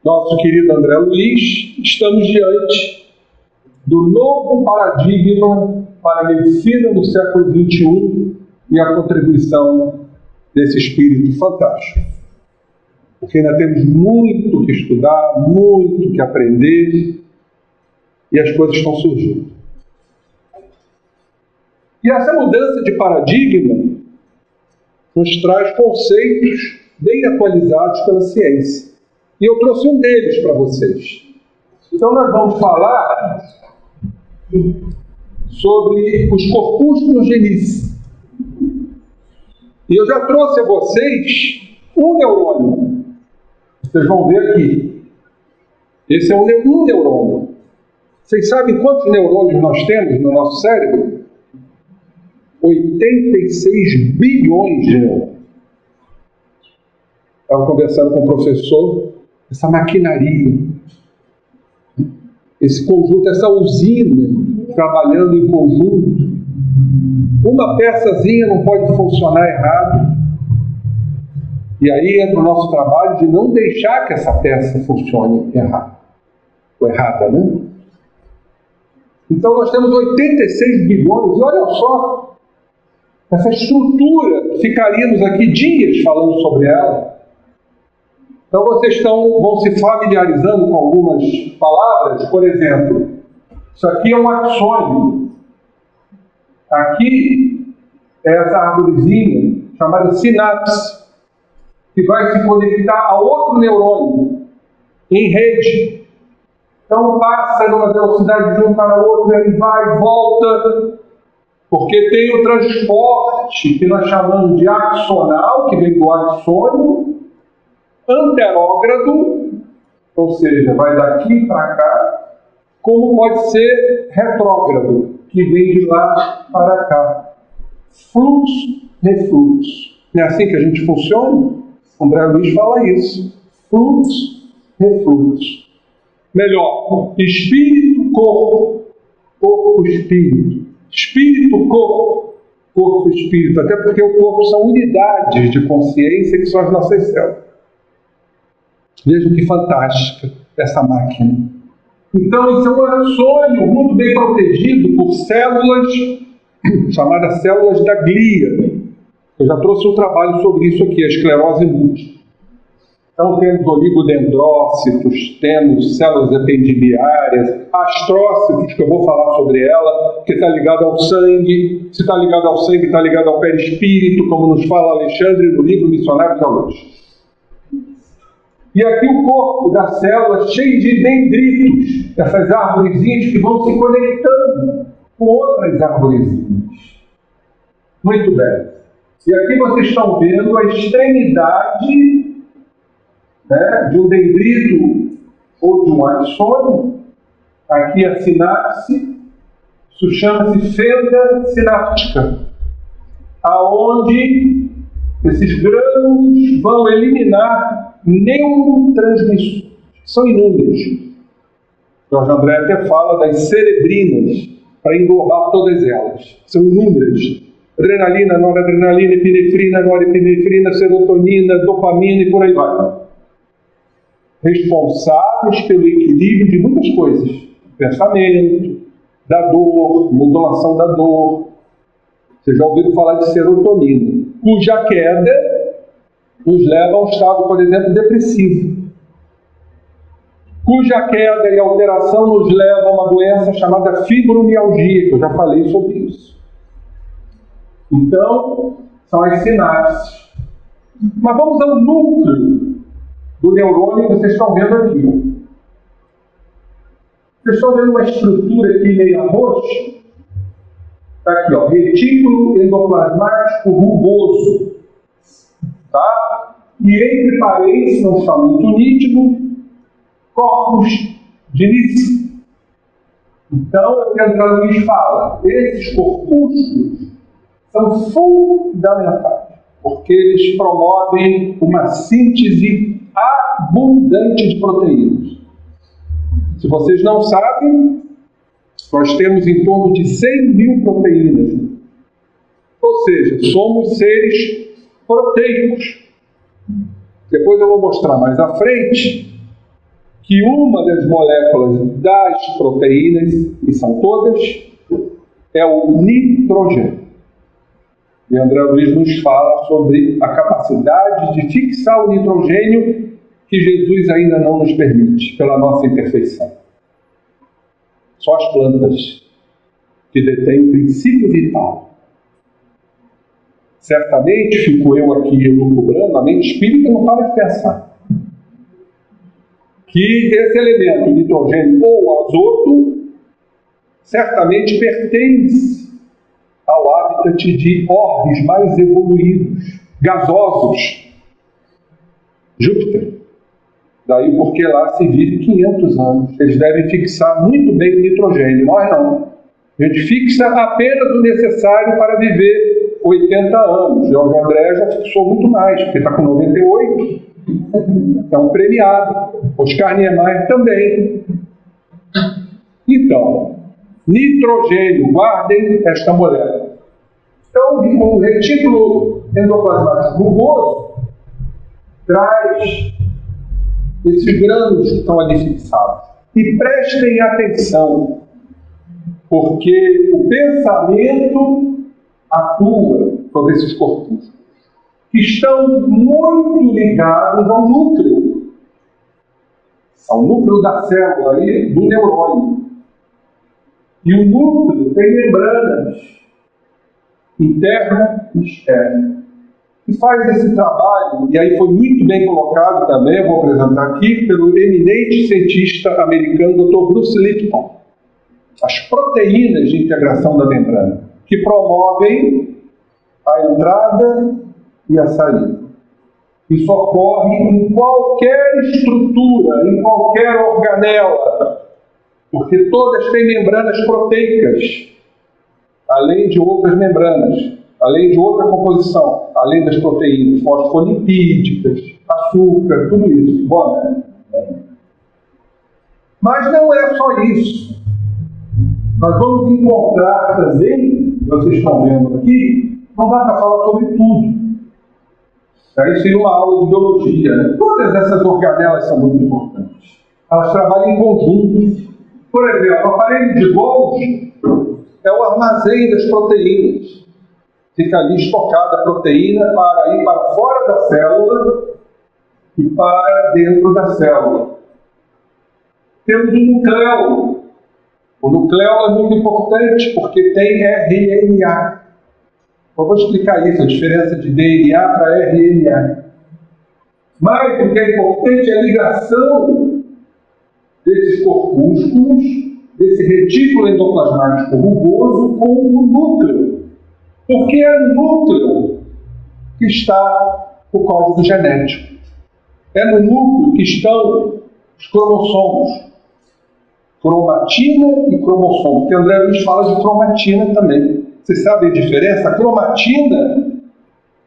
Nosso querido André Luiz, estamos diante do novo paradigma para a medicina no século XXI e a contribuição desse espírito fantástico. Porque ainda temos muito que estudar, muito que aprender, e as coisas estão surgindo. E essa mudança de paradigma nos traz conceitos bem atualizados pela ciência. E eu trouxe um deles para vocês. Então nós vamos falar sobre os corpúsculos de Nice. E eu já trouxe a vocês um neurônio. Vocês vão ver aqui. Esse é um neurônio. Vocês sabem quantos neurônios nós temos no nosso cérebro? 86 bilhões de neurônios. Estava conversando com o professor. Essa maquinaria, esse conjunto, essa usina trabalhando em conjunto. Uma peçazinha não pode funcionar errado. E aí entra o nosso trabalho de não deixar que essa peça funcione errado. Ou errada, né? Então nós temos 86 bilhões, e olha só, essa estrutura, ficaríamos aqui dias falando sobre ela. Então vocês vão se familiarizando com algumas palavras. Por exemplo, isso aqui é um axônio. Aqui é essa árvorezinha chamada sinapse, que vai se conectar a outro neurônio em rede. Então passa numa velocidade de um para o outro, ele vai e volta, porque tem o transporte que nós chamamos de axonal, que vem do axônio, anterógrado, ou seja, vai daqui para cá, como pode ser retrógrado, que vem de lá para cá. Fluxo, refluxo. Não é assim que a gente funciona? André Luiz fala isso. Fluxo, refluxo. Melhor, espírito, corpo, corpo, espírito. Espírito, corpo, corpo, espírito. Até porque o corpo são unidades de consciência que são as nossas células. Vejam que fantástica essa máquina. Então, isso é um axônio muito bem protegido por células, chamadas células da glia. Eu já trouxe um trabalho sobre isso aqui, a esclerose múltipla. Então, temos oligodendrócitos, temos células ependimiárias, astrócitos, que eu vou falar sobre ela, que está ligado ao sangue. Se está ligado ao sangue, está ligado ao perispírito, como nos fala Alexandre no livro Missionários da Luz. E aqui o corpo da célula cheio de dendritos, essas árvorezinhas que vão se conectando com outras árvorezinhas. Muito bem. E aqui vocês estão vendo a extremidade, né, de um dendrito ou de um axônio. Aqui a sinapse, isso chama-se fenda sináptica, aonde esses grânulos vão eliminar neurotransmissores. São inúmeros. Jorge André até fala das cerebrinas, para englobar todas elas. São inúmeras. Adrenalina, noradrenalina, epinefrina, norepinefrina, serotonina, dopamina e por aí vai. Responsáveis pelo equilíbrio de muitas coisas. Pensamento, da dor, modulação da dor. Vocês já ouviram falar de serotonina, cuja queda nos leva a um estado, por exemplo, depressivo. Cuja queda e alteração nos leva a uma doença chamada fibromialgia, que eu já falei sobre isso. Então, são as sinapses. Mas vamos ao núcleo do neurônio que vocês estão vendo aqui. Vocês estão vendo uma estrutura aqui meio roxa? Está aqui, ó, retículo endoplasmático rugoso. Tá? E entre parênteses, não está muito nítido, corpos de Nice. Então, é o que André Luiz fala. Esses corpúsculos são fundamentais, porque eles promovem uma síntese abundante de proteínas. Se vocês não sabem, Nós temos em torno de 100 mil proteínas. Ou seja, somos seres proteicos. Depois eu vou mostrar mais à frente que uma das moléculas das proteínas, e são todas, é o nitrogênio. E André Luiz nos fala sobre a capacidade de fixar o nitrogênio que Jesus ainda não nos permite, pela nossa imperfeição. Só as plantas que detêm o princípio vital. Certamente, fico eu aqui elucubrando, a mente espírita não para de pensar que esse elemento, nitrogênio ou azoto, certamente pertence ao hábitat de orbes mais evoluídos, gasosos. Júpiter. Daí porque lá se vive 500 anos. Eles devem fixar muito bem o nitrogênio. Nós não. A gente fixa apenas o necessário para viver 80 anos. E o André já fixou muito mais, porque está com 98. É um premiado. Oscar Niemeyer também. Então, nitrogênio, guardem esta molécula. Então, o retículo endoplasmático rugoso traz esses grânulos que estão ali fixados. E prestem atenção, porque o pensamento atua sobre esses corpúsculos, que estão muito ligados ao núcleo da célula, aí, do neurônio. E o núcleo tem membranas interna e externa. E faz esse trabalho, e aí foi muito bem colocado também, eu vou apresentar aqui, pelo eminente cientista americano Dr. Bruce Lipton. As proteínas de integração da membrana, que promovem a entrada e a saída. Isso ocorre em qualquer estrutura, em qualquer organela, porque todas têm membranas proteicas, além de outras membranas, além de outra composição, além das proteínas fosfolipídicas, açúcar, tudo isso. Bom, mas não é só isso. Nós vamos encontrar também, vocês estão vendo aqui, não dá para falar sobre tudo. Isso seria uma aula de biologia, né? Todas essas organelas são muito importantes. Elas trabalham em conjunto. Por exemplo, o aparelho de Golgi é o armazém das proteínas. Fica ali estocada a proteína para ir para fora da célula e para dentro da célula. Temos o nucleolo. O nucleolo é muito importante porque tem RNA. Eu vou explicar isso, a diferença de DNA para RNA. Mas o que é importante é a ligação desses corpúsculos, desse retículo endoplasmático rugoso com o núcleo. Porque é no núcleo que está o código genético. É no núcleo que estão os cromossomos. Cromatina e cromossomo. Porque André Luiz fala de cromatina também. Vocês sabem a diferença? A cromatina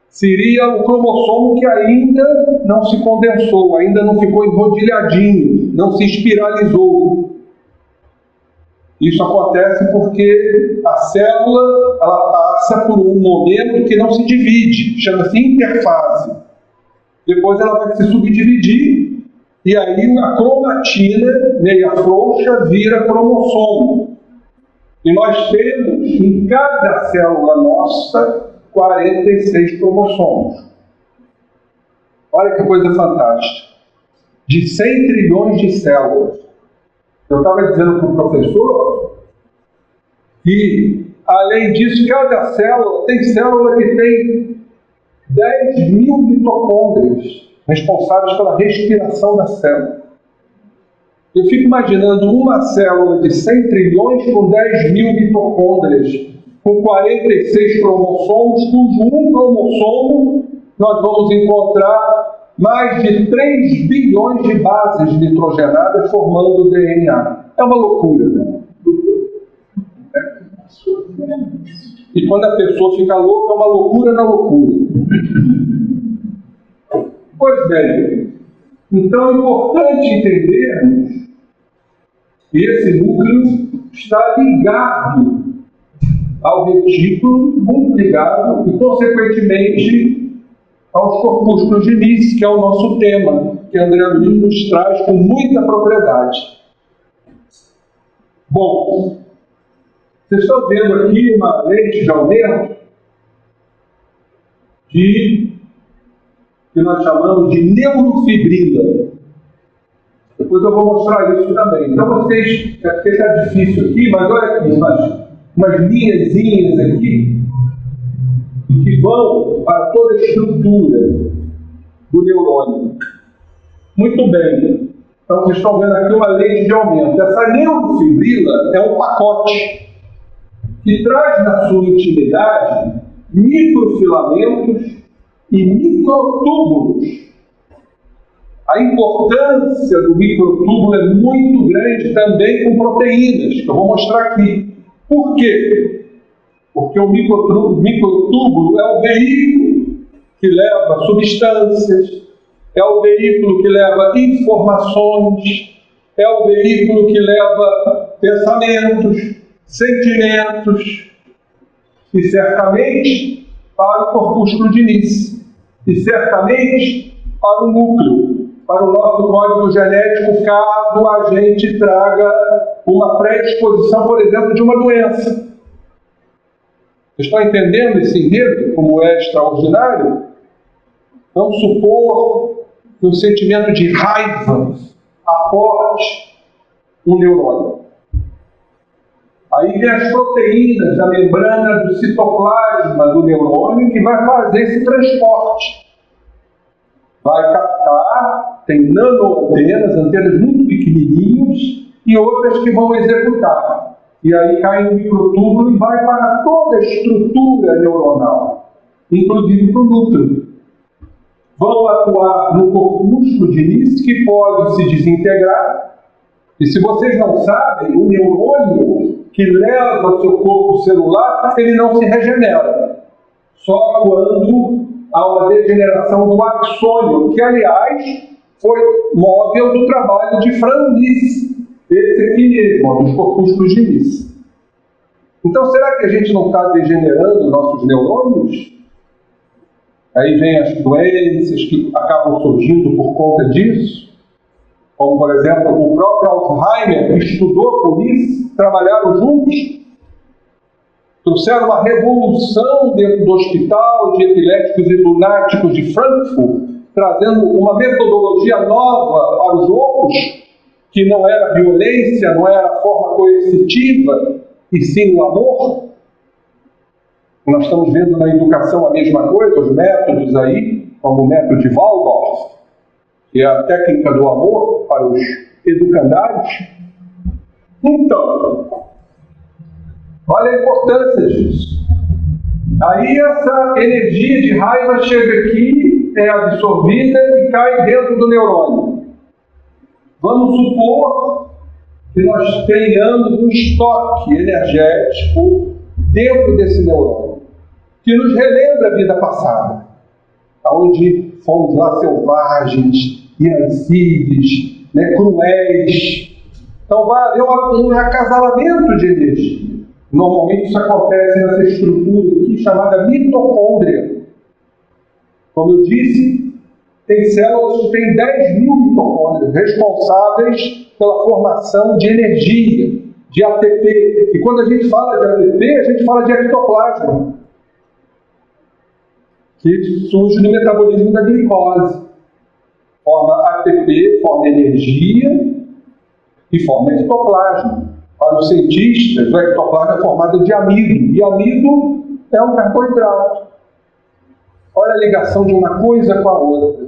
seria o cromossomo que ainda não se condensou, ainda não ficou enrodilhadinho, não se espiralizou. Isso acontece porque a célula ela passa por um momento que não se divide, chama-se interfase. Depois ela vai se subdividir e aí a cromatina, meia frouxa, vira cromossomo. E nós temos em cada célula nossa 46 cromossomos. Olha que coisa fantástica. De 100 trilhões de células. Eu estava dizendo para o professor que, além disso, cada célula tem célula que tem 10 mil mitocôndrias responsáveis pela respiração da célula. Eu fico imaginando uma célula de 100 trilhões com 10 mil mitocôndrias, com 46 cromossomos, cujo um cromossomo nós vamos encontrar mais de 3 bilhões de bases nitrogenadas formando o DNA. É uma loucura, né? E quando a pessoa fica louca, é uma loucura na loucura. Pois bem, então é importante entendermos que esse núcleo está ligado ao retículo, muito ligado, e, consequentemente, aos corpúsculos de Nice, que é o nosso tema, que André Luiz nos traz com muita propriedade. Bom, vocês estão vendo aqui uma lente de aumento que nós chamamos de neurofibrila. Depois eu vou mostrar isso também. Então vocês, é porque está difícil aqui, mas olha aqui, umas linhazinhas aqui que vão para toda a estrutura do neurônio. Muito bem. Então vocês estão vendo aqui uma lente de aumento. Essa neurofibrila é um pacote que traz na sua intimidade microfilamentos e microtúbulos. A importância do microtúbulo é muito grande também com proteínas, que eu vou mostrar aqui. Por quê? Porque o microtúbulo é o veículo que leva substâncias, é o veículo que leva informações, é o veículo que leva pensamentos, sentimentos, e certamente para o corpúsculo de Nice, e certamente para o núcleo, para o nosso código genético, caso a gente traga uma predisposição, por exemplo, de uma doença. Vocês estão entendendo esse enredo, como é extraordinário? Vamos supor que um sentimento de raiva aporte um neurônio. Aí vem as proteínas da membrana do citoplasma do neurônio que vai fazer esse transporte. Vai captar, tem nanoantenas, antenas muito pequenininhas, e outras que vão executar. E aí cai no microtúbulo e vai para toda a estrutura neuronal, inclusive para o núcleo. Vão atuar no corpúsculo de Nice, que pode se desintegrar. E se vocês não sabem, o neurônio que leva o seu corpo celular, ele não se regenera. Só quando há uma degeneração do axônio, que, aliás, foi móvel do trabalho de Franz Nice, esse aqui mesmo, dos corpúsculos de Nice. Então, será que a gente não está degenerando nossos neurônios? Aí vem as doenças que acabam surgindo por conta disso. Como, por exemplo, o próprio Alzheimer, que estudou com isso, trabalharam juntos, trouxeram uma revolução dentro do hospital de epiléticos e lunáticos de Frankfurt, trazendo uma metodologia nova para os outros, que não era violência, não era forma coercitiva, e sim o amor. Nós estamos vendo na educação a mesma coisa, os métodos aí, como o método de Waldorf, que é a técnica do amor para os educandários. Então, olha a importância disso. Aí essa energia de raiva chega aqui, é absorvida e cai dentro do neurônio. Vamos supor que nós tenhamos um estoque energético dentro desse neurônio, que nos relembra a vida passada, onde fomos lá selvagens, irascíveis, cruéis. Então vai haver um acasalamento de energia. Normalmente isso acontece nessa estrutura aqui chamada mitocôndria. Como eu disse, tem células que têm 10 mil mitocôndrias responsáveis pela formação de energia, de ATP. E quando a gente fala de ATP, a gente fala de ectoplasma, que surge no metabolismo da glicose. Forma ATP, forma energia e forma ectoplasma. Para os cientistas, o ectoplasma é formado de amido, e amido é um carboidrato. Olha a ligação de uma coisa com a outra.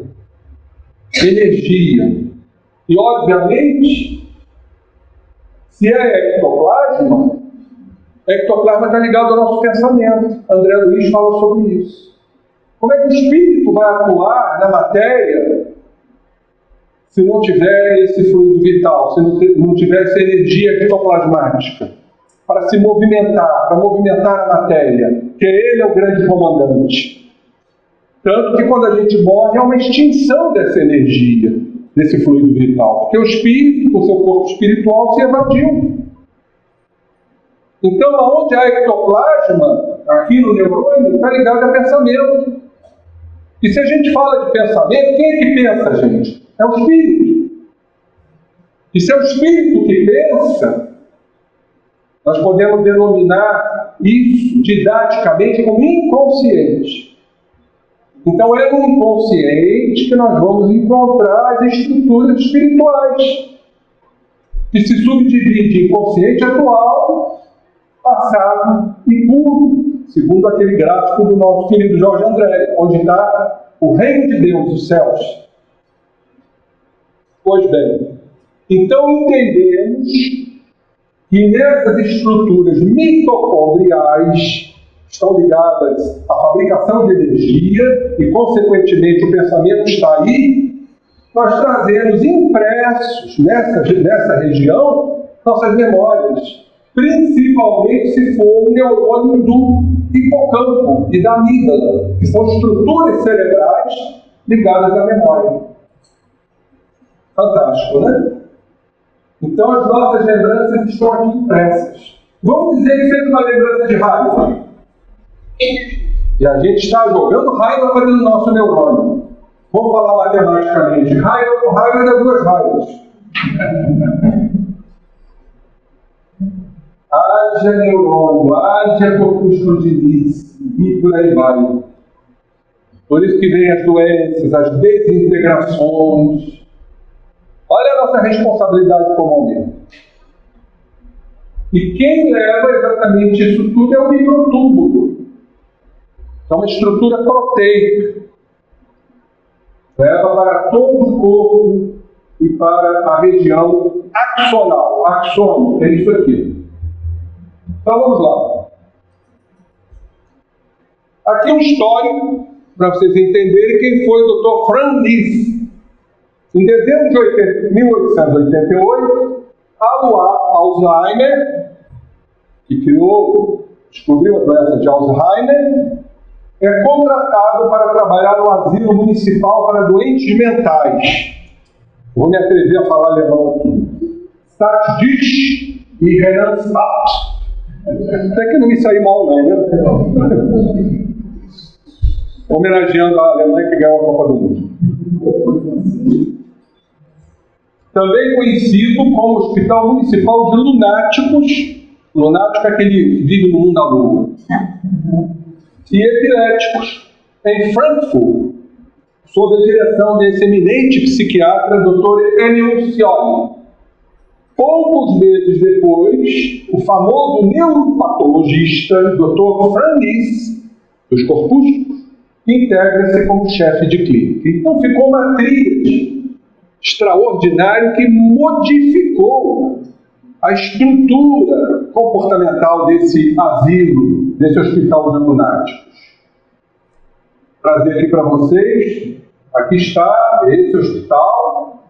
Energia. E, obviamente, se é ectoplasma está ligado ao nosso pensamento. André Luiz fala sobre isso. Como é que o espírito vai atuar na matéria se não tiver esse fluido vital, se não tiver essa energia ectoplasmática para se movimentar, para movimentar a matéria, que ele é o grande comandante. Tanto que quando a gente morre, há uma extinção dessa energia, desse fluido vital, porque o espírito, com o seu corpo espiritual, se evadiu. Então, onde há ectoplasma, aqui no neurônio, está ligado a pensamento. E se a gente fala de pensamento, quem é que pensa, gente? É o espírito. E se é o espírito que pensa, nós podemos denominar isso didaticamente como inconsciente. Então é no inconsciente que nós vamos encontrar as estruturas espirituais, que se subdivide em consciente atual, passado e puro, segundo aquele gráfico do nosso querido Jorge André, onde está o reino de Deus, os céus. Pois bem, então entendemos que nessas estruturas mitocondriais estão ligadas à fabricação de energia e, consequentemente, o pensamento está aí, nós trazemos impressos nessa região nossas memórias, principalmente se for um neurônio do hipocampo e da amígdala, que são estruturas cerebrais ligadas à memória. Fantástico, né? Então as nossas lembranças estão aqui impressas. Vamos dizer que seja uma lembrança de raiva. E a gente está jogando raiva para dentro do nosso neurônio. Vamos falar matematicamente. Raiva com raiva dá duas raivas. Haja neurônio, haja corpúsculo de Lis, e por aí vai. Por isso que vem as doenças, as desintegrações. Olha a nossa responsabilidade como homem. E quem leva exatamente isso tudo é o microtúbulo. É uma estrutura proteica. Leva para todo o corpo e para a região axonal. Axônio é isso aqui. Então vamos lá. Aqui um histórico para vocês entenderem quem foi o Dr. Franz Lis. Em dezembro de 1888, Alzheimer, que descobriu a doença de Alzheimer, é contratado para trabalhar no asilo municipal para doentes mentais. Vou me atrever a falar alemão aqui. Stadtdienst e Renanstadt. Até que não me saí mal não, né? Homenageando a Alemanha que ganhou a Copa do Mundo. Também conhecido como Hospital Municipal de Lunáticos. Lunático é aquele que vive no mundo da lua. E epiléticos, em Frankfurt, sob a direção desse eminente psiquiatra, Dr. Emil Cioli. Poucos meses depois, o famoso neuropatologista Dr. Franz Lis, dos corpúsculos, integra-se como chefe de clínica. Então ficou uma tríade extraordinária que modificou a estrutura comportamental desse asilo, desse hospital de lunáticos. Trazer aqui para vocês, aqui está esse hospital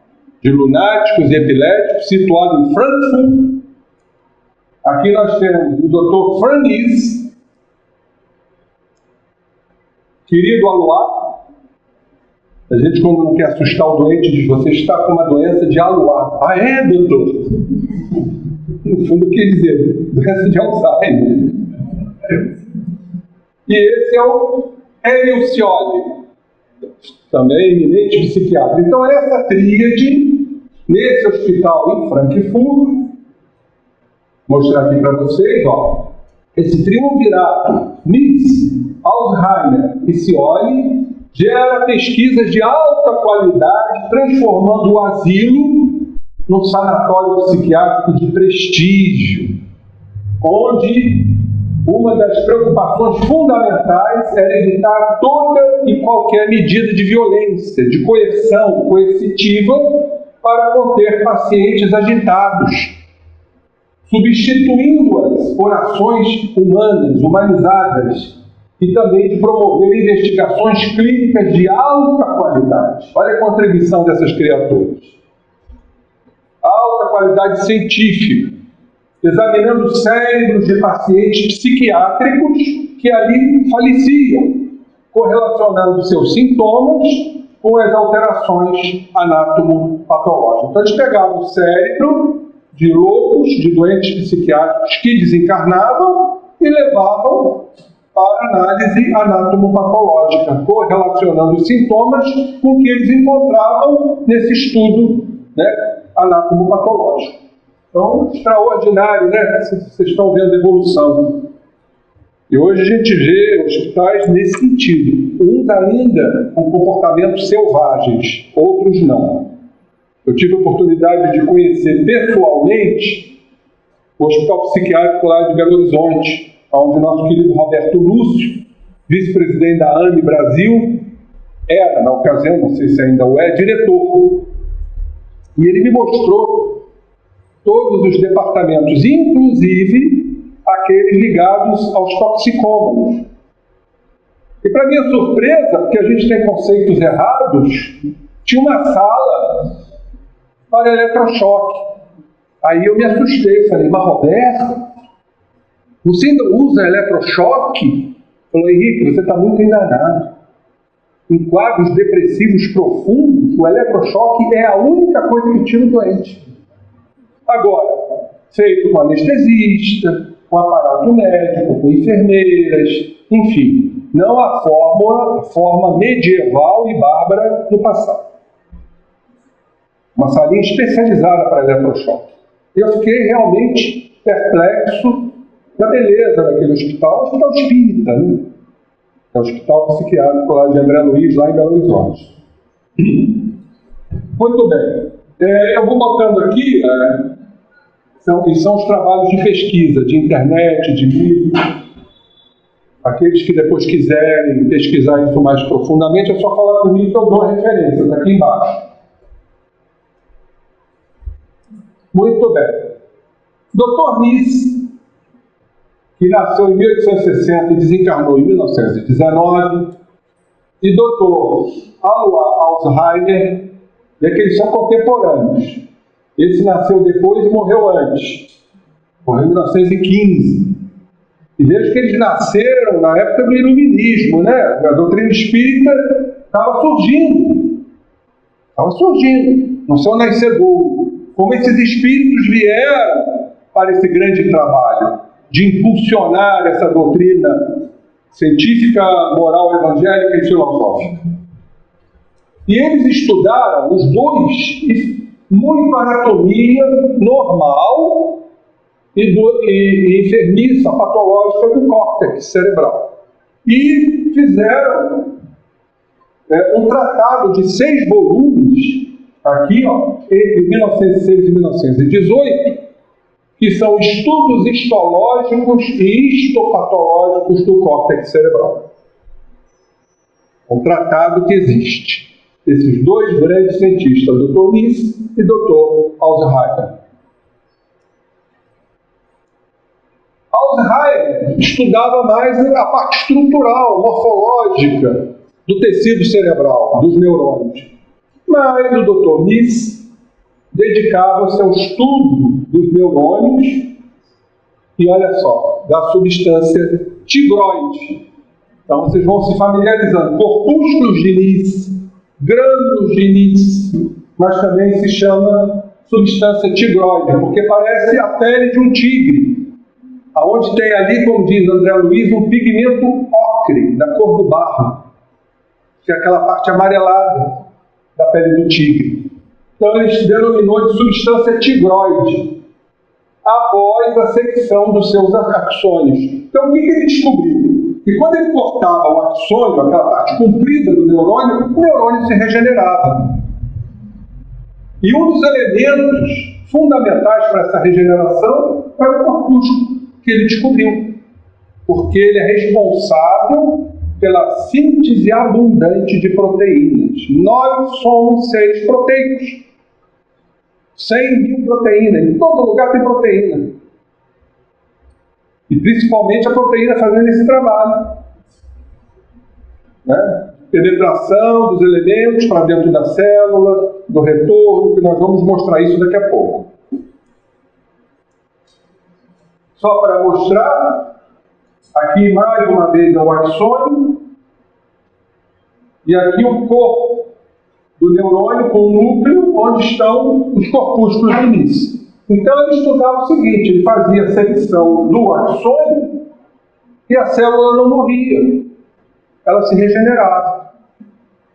de lunáticos e epiléticos, situado em Frankfurt. Aqui nós temos o Dr. Franz Lis, querido Aloá. A gente, quando não quer assustar o doente, diz: você está com uma doença de Aloá. Ah, é, doutor? No fundo, quer dizer, doença de Alzheimer. E esse é o Emil Cioli, também eminente psiquiatra. Então, essa tríade, nesse hospital em Frankfurt, vou mostrar aqui para vocês, ó, esse triunvirato, Lis, Alzheimer e Cioli, gera pesquisas de alta qualidade, transformando o asilo num sanatório psiquiátrico de prestígio, onde uma das preocupações fundamentais era evitar toda e qualquer medida de violência, de coerção coercitiva para conter pacientes agitados, substituindo-as por ações humanas, humanizadas, e também de promover investigações clínicas de alta qualidade. Olha a contribuição dessas criaturas. Alta qualidade científica, examinando cérebros de pacientes psiquiátricos que ali faleciam, correlacionando seus sintomas com as alterações anatomopatológicas. Então eles pegavam o cérebro de loucos, de doentes psiquiátricos que desencarnavam e levavam para análise anatomopatológica, correlacionando os sintomas com o que eles encontravam nesse estudo, né, anatomopatológico. Então, extraordinário, né? Vocês estão vendo a evolução. E hoje a gente vê hospitais nesse sentido. Uns ainda com comportamentos selvagens, outros não. Eu tive a oportunidade de conhecer pessoalmente o Hospital Psiquiátrico lá de Belo Horizonte, onde o nosso querido Roberto Lúcio, vice-presidente da AME Brasil, era, na ocasião, não sei se ainda o é, diretor. E ele me mostrou todos os departamentos, inclusive aqueles ligados aos toxicômanos. E para minha surpresa, porque a gente tem conceitos errados, tinha uma sala para eletrochoque. Aí eu me assustei, falei, mas Roberto, você ainda usa eletrochoque? Falou, Henrique, você está muito enganado. Em quadros depressivos profundos, o eletrochoque é a única coisa que tira o doente. Agora, feito com anestesista, com aparato médico, com enfermeiras, enfim, não a forma medieval e bárbara do passado. Uma salinha especializada para eletrochoque. Eu fiquei realmente perplexo da beleza daquele hospital, hospital espírita, né? É o Hospital Psiquiátrico lá de André Luiz, lá em Belo Horizonte. Muito bem. Eu vou botando aqui, são os trabalhos de pesquisa, de internet, de livro. Aqueles que depois quiserem pesquisar isso mais profundamente, é só falar comigo que eu dou referências aqui embaixo. Muito bem. Dr. Nice, que nasceu em 1860 e desencarnou em 1919, e Dr. Alois Alzheimer, é que eles são contemporâneos. Esse nasceu depois e morreu antes. Morreu em 1915. E veja que eles nasceram na época do iluminismo, né? A doutrina espírita estava surgindo. Estava surgindo. Não são nascedouro. Como esses espíritos vieram para esse grande trabalho de impulsionar essa doutrina científica, moral, evangélica e filosófica. E eles estudaram, os dois, muito anatomia normal e enfermiça patológica do córtex cerebral. E fizeram um tratado de 6 volumes, aqui, entre 1906 e 1918, que são estudos histológicos e histopatológicos do córtex cerebral. Um tratado que existe. Esses dois grandes cientistas, o Dr. Nice e Dr. Alzheimer. Alzheimer estudava mais a parte estrutural, morfológica do tecido cerebral, dos neurônios. Mas o Dr. Nice dedicava-se ao estudo dos neurônios e, olha só, da substância tigroide. Então, vocês vão se familiarizando. Corpúsculos de Nice, grânulos de Nice, mas também se chama substância tigroide, porque parece a pele de um tigre, aonde tem ali, como diz André Luiz, um pigmento ocre, da cor do barro, que é aquela parte amarelada da pele do tigre. Então, ele se denominou de substância tigroide, após a secção dos seus axônios. Então, o que ele descobriu? Que quando ele cortava o axônio, aquela parte comprida do neurônio, o neurônio se regenerava. E um dos elementos fundamentais para essa regeneração era o corpúsculo que ele descobriu, porque ele é responsável pela síntese abundante de proteínas. Nós somos seres proteicos. 100.000 proteínas. Em todo lugar tem proteína. E principalmente a proteína fazendo esse trabalho. Né? Penetração dos elementos para dentro da célula, do retorno, que nós vamos mostrar isso daqui a pouco. Só para mostrar, aqui mais uma vez é o axônio, e aqui o corpo do neurônio com o núcleo onde estão os corpúsculos de Nice. Então ele estudava o seguinte, ele fazia a secção do axônio e a célula não morria, ela se regenerava.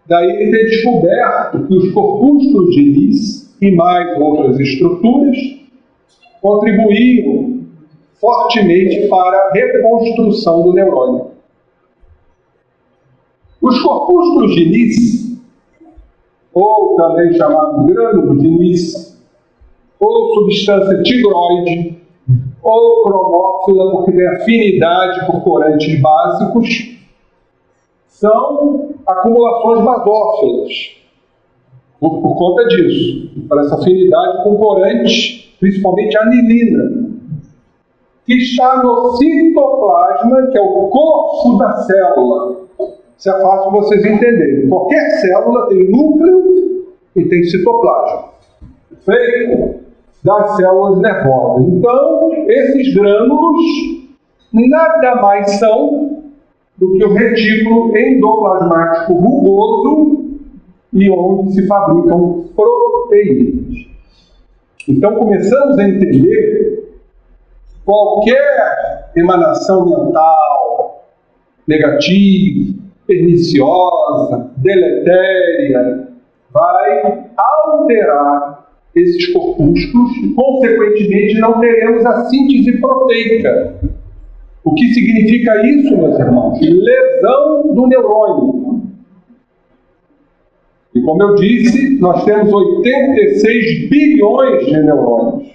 Daí ele ter descoberto que os corpúsculos de Nis e mais outras estruturas contribuíam fortemente para a reconstrução do neurônio. Os corpúsculos de Nis, ou também chamado grânulo de Nis, ou substância tigroide, ou cromófila, porque tem afinidade por corantes básicos, são acumulações basófilas, por conta disso, por essa afinidade com corantes, principalmente anilina, que está no citoplasma, que é o corpo da célula. Isso é fácil vocês entenderem. Qualquer célula tem núcleo e tem citoplasma, feito das células nervosas. Então, esses grânulos nada mais são do que o retículo endoplasmático rugoso e onde se fabricam proteínas. Então, começamos a entender qualquer emanação mental negativa, perniciosa, deletéria, vai alterar esses corpúsculos e, consequentemente, não teremos a síntese proteica. O que significa isso, meus irmãos? Lesão do neurônio. E como eu disse, nós temos 86 bilhões de neurônios.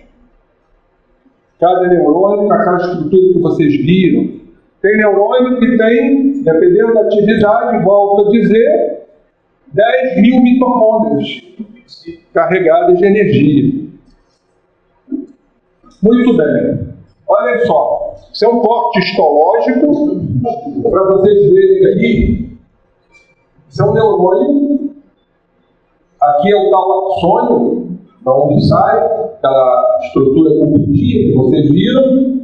Cada neurônio, aquela estrutura que vocês viram, tem neurônio que tem, dependendo da atividade, volto a dizer, 10 mil mitocôndrias carregadas de energia. Muito bem. Olhem só, isso é um corte histológico, para vocês verem aqui. Isso é um neurônio. Aqui é o tal axônio, da onde sai aquela estrutura compridinha que vocês viram.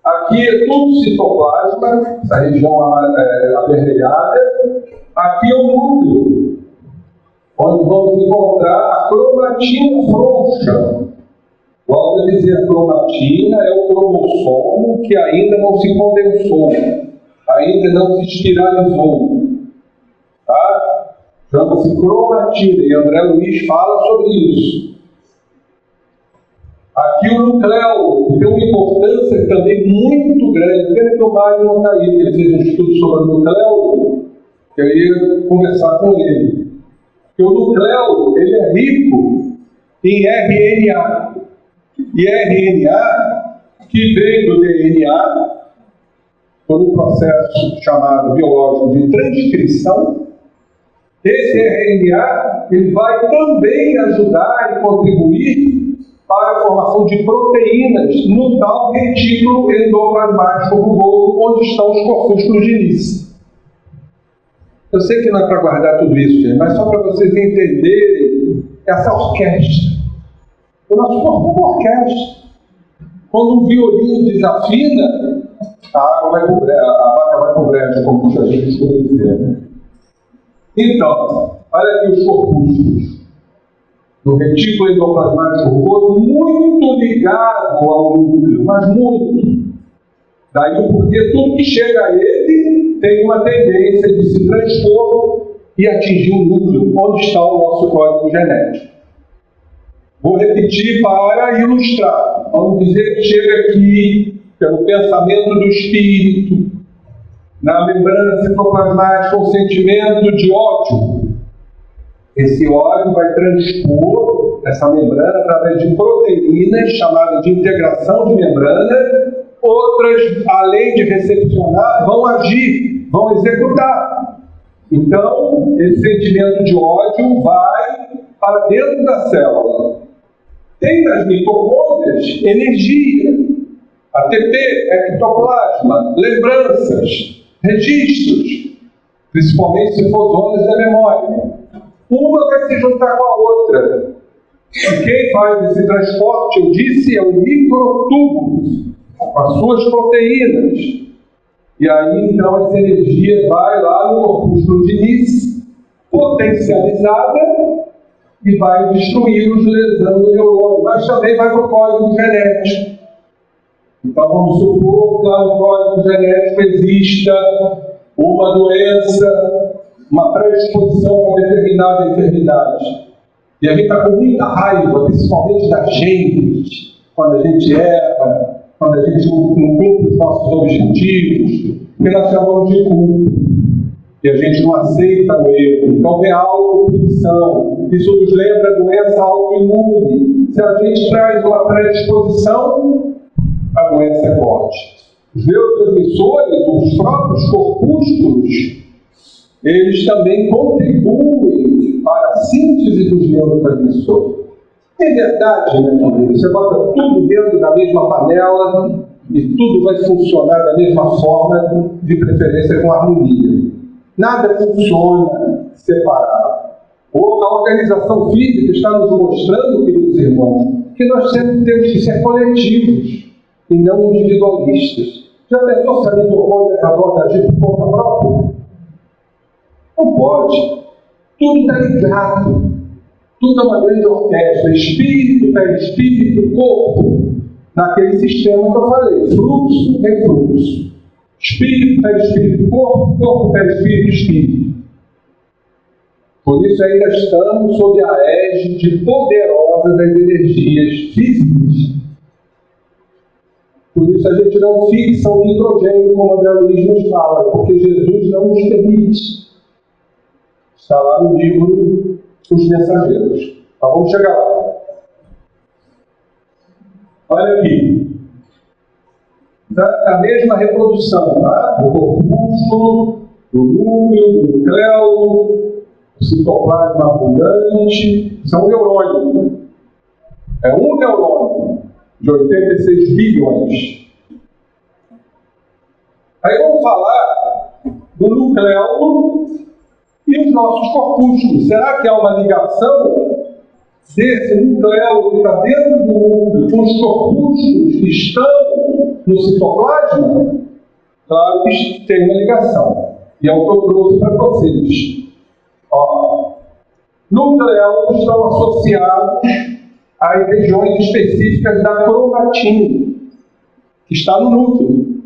Aqui é tudo citoplasma, essa região avermelhada. Aqui é o núcleo, onde vamos encontrar a cromatina frouxa. Volto a dizer, a cromatina é o cromossomo que ainda não se condensou, ainda não se espiralizou. Tá? Chama-se cromatina, e André Luiz fala sobre isso. Aqui o nucleolo, que tem uma importância também muito grande. Pena que o Mário não está aí, ele fez um estudo sobre o nucleolo, que eu ia conversar com ele. Porque o nucleolo, ele é rico em RNA. E RNA, que vem do DNA, por um processo chamado biológico de transcrição, esse RNA ele vai também ajudar e contribuir para a formação de proteínas no tal retículo endoplasmático rugoso, onde estão os corpúsculos de Nis. Eu sei que não é para guardar tudo isso, gente, mas só para vocês entenderem essa orquestra. O nosso corpo é uma orquestra. Quando um violino desafina, a água vai pro brejo, a vaca vai para o brejo, como a gente costuma dizer. Né? Então, olha aqui os corpúsculos. No retículo endoplasmático rugoso, muito ligado ao núcleo, mas muito. Daí o porquê tudo que chega a ele tem uma tendência de se transpor e atingir o núcleo, onde está o nosso código genético. Vou repetir para ilustrar. Vamos dizer que chega aqui, pelo pensamento do espírito, na membrana citoplasmática, um sentimento de ódio. Esse ódio vai transpor essa membrana através de proteínas, chamadas de integração de membrana. Outras, além de recepcionar, vão agir, vão executar. Então, esse sentimento de ódio vai para dentro da célula. Tem nas mitocôndrias energia, ATP, ectoplasma, lembranças, registros, principalmente se for zonas da memória. Uma vai se juntar com a outra. E quem faz esse transporte, eu disse, é o microtúbulo, com as suas proteínas. E aí, então, essa energia vai lá no corpúsculo de Nis, potencializada, e vai destruí-los, lesando o neurônio, mas também vai para o código genético. Então vamos supor que lá no código genético exista uma doença, uma predisposição a uma determinada enfermidade. E a gente está com muita raiva, principalmente da gente, quando a gente erra, quando a gente não cumpre os nossos objetivos, porque nós chamamos de culpa. E a gente não aceita o erro. Então vem a autopunição. Isso nos lembra a doença autoimune. Se a gente traz uma predisposição, a doença é forte. Os neurotransmissores, os próprios corpúsculos, eles também contribuem para a síntese dos neurotransmissores. É verdade, né, querido? Você bota tudo dentro da mesma panela e tudo vai funcionar da mesma forma, de preferência com harmonia. Nada funciona separado. A organização física está nos mostrando, queridos irmãos, que nós sempre temos que ser coletivos e não individualistas. Já pensou se a mitocôndria resolve agir por conta própria? Não pode. Tudo está ligado. Tudo é uma grande orquestra. Espírito, perispírito, corpo. Naquele sistema que eu falei. Fluxo, refluxo. Espírito, perispírito, corpo, corpo, perispírito, espírito. Por isso ainda estamos sob a égide poderosa das energias físicas. Por isso a gente não fixa o nitrogênio, como André Luiz nos fala, porque Jesus não nos permite. Está lá no livro Os Mensageiros. Então vamos chegar lá. Olha aqui. A mesma reprodução, tá? Do corpúsculo, do núcleo, do nucleolo, do citoplasma abundante. São neurônios. É um neurônio de 86 bilhões. Aí vamos falar do nucleolo e os nossos corpúsculos. Será que há uma ligação desse nucleolo que está dentro do núcleo com os corpúsculos que estão no citoplasma? Claro que tem uma ligação. E é o que eu trouxe para vocês. Nucleolos estão associados às regiões específicas da cromatina, que está no núcleo,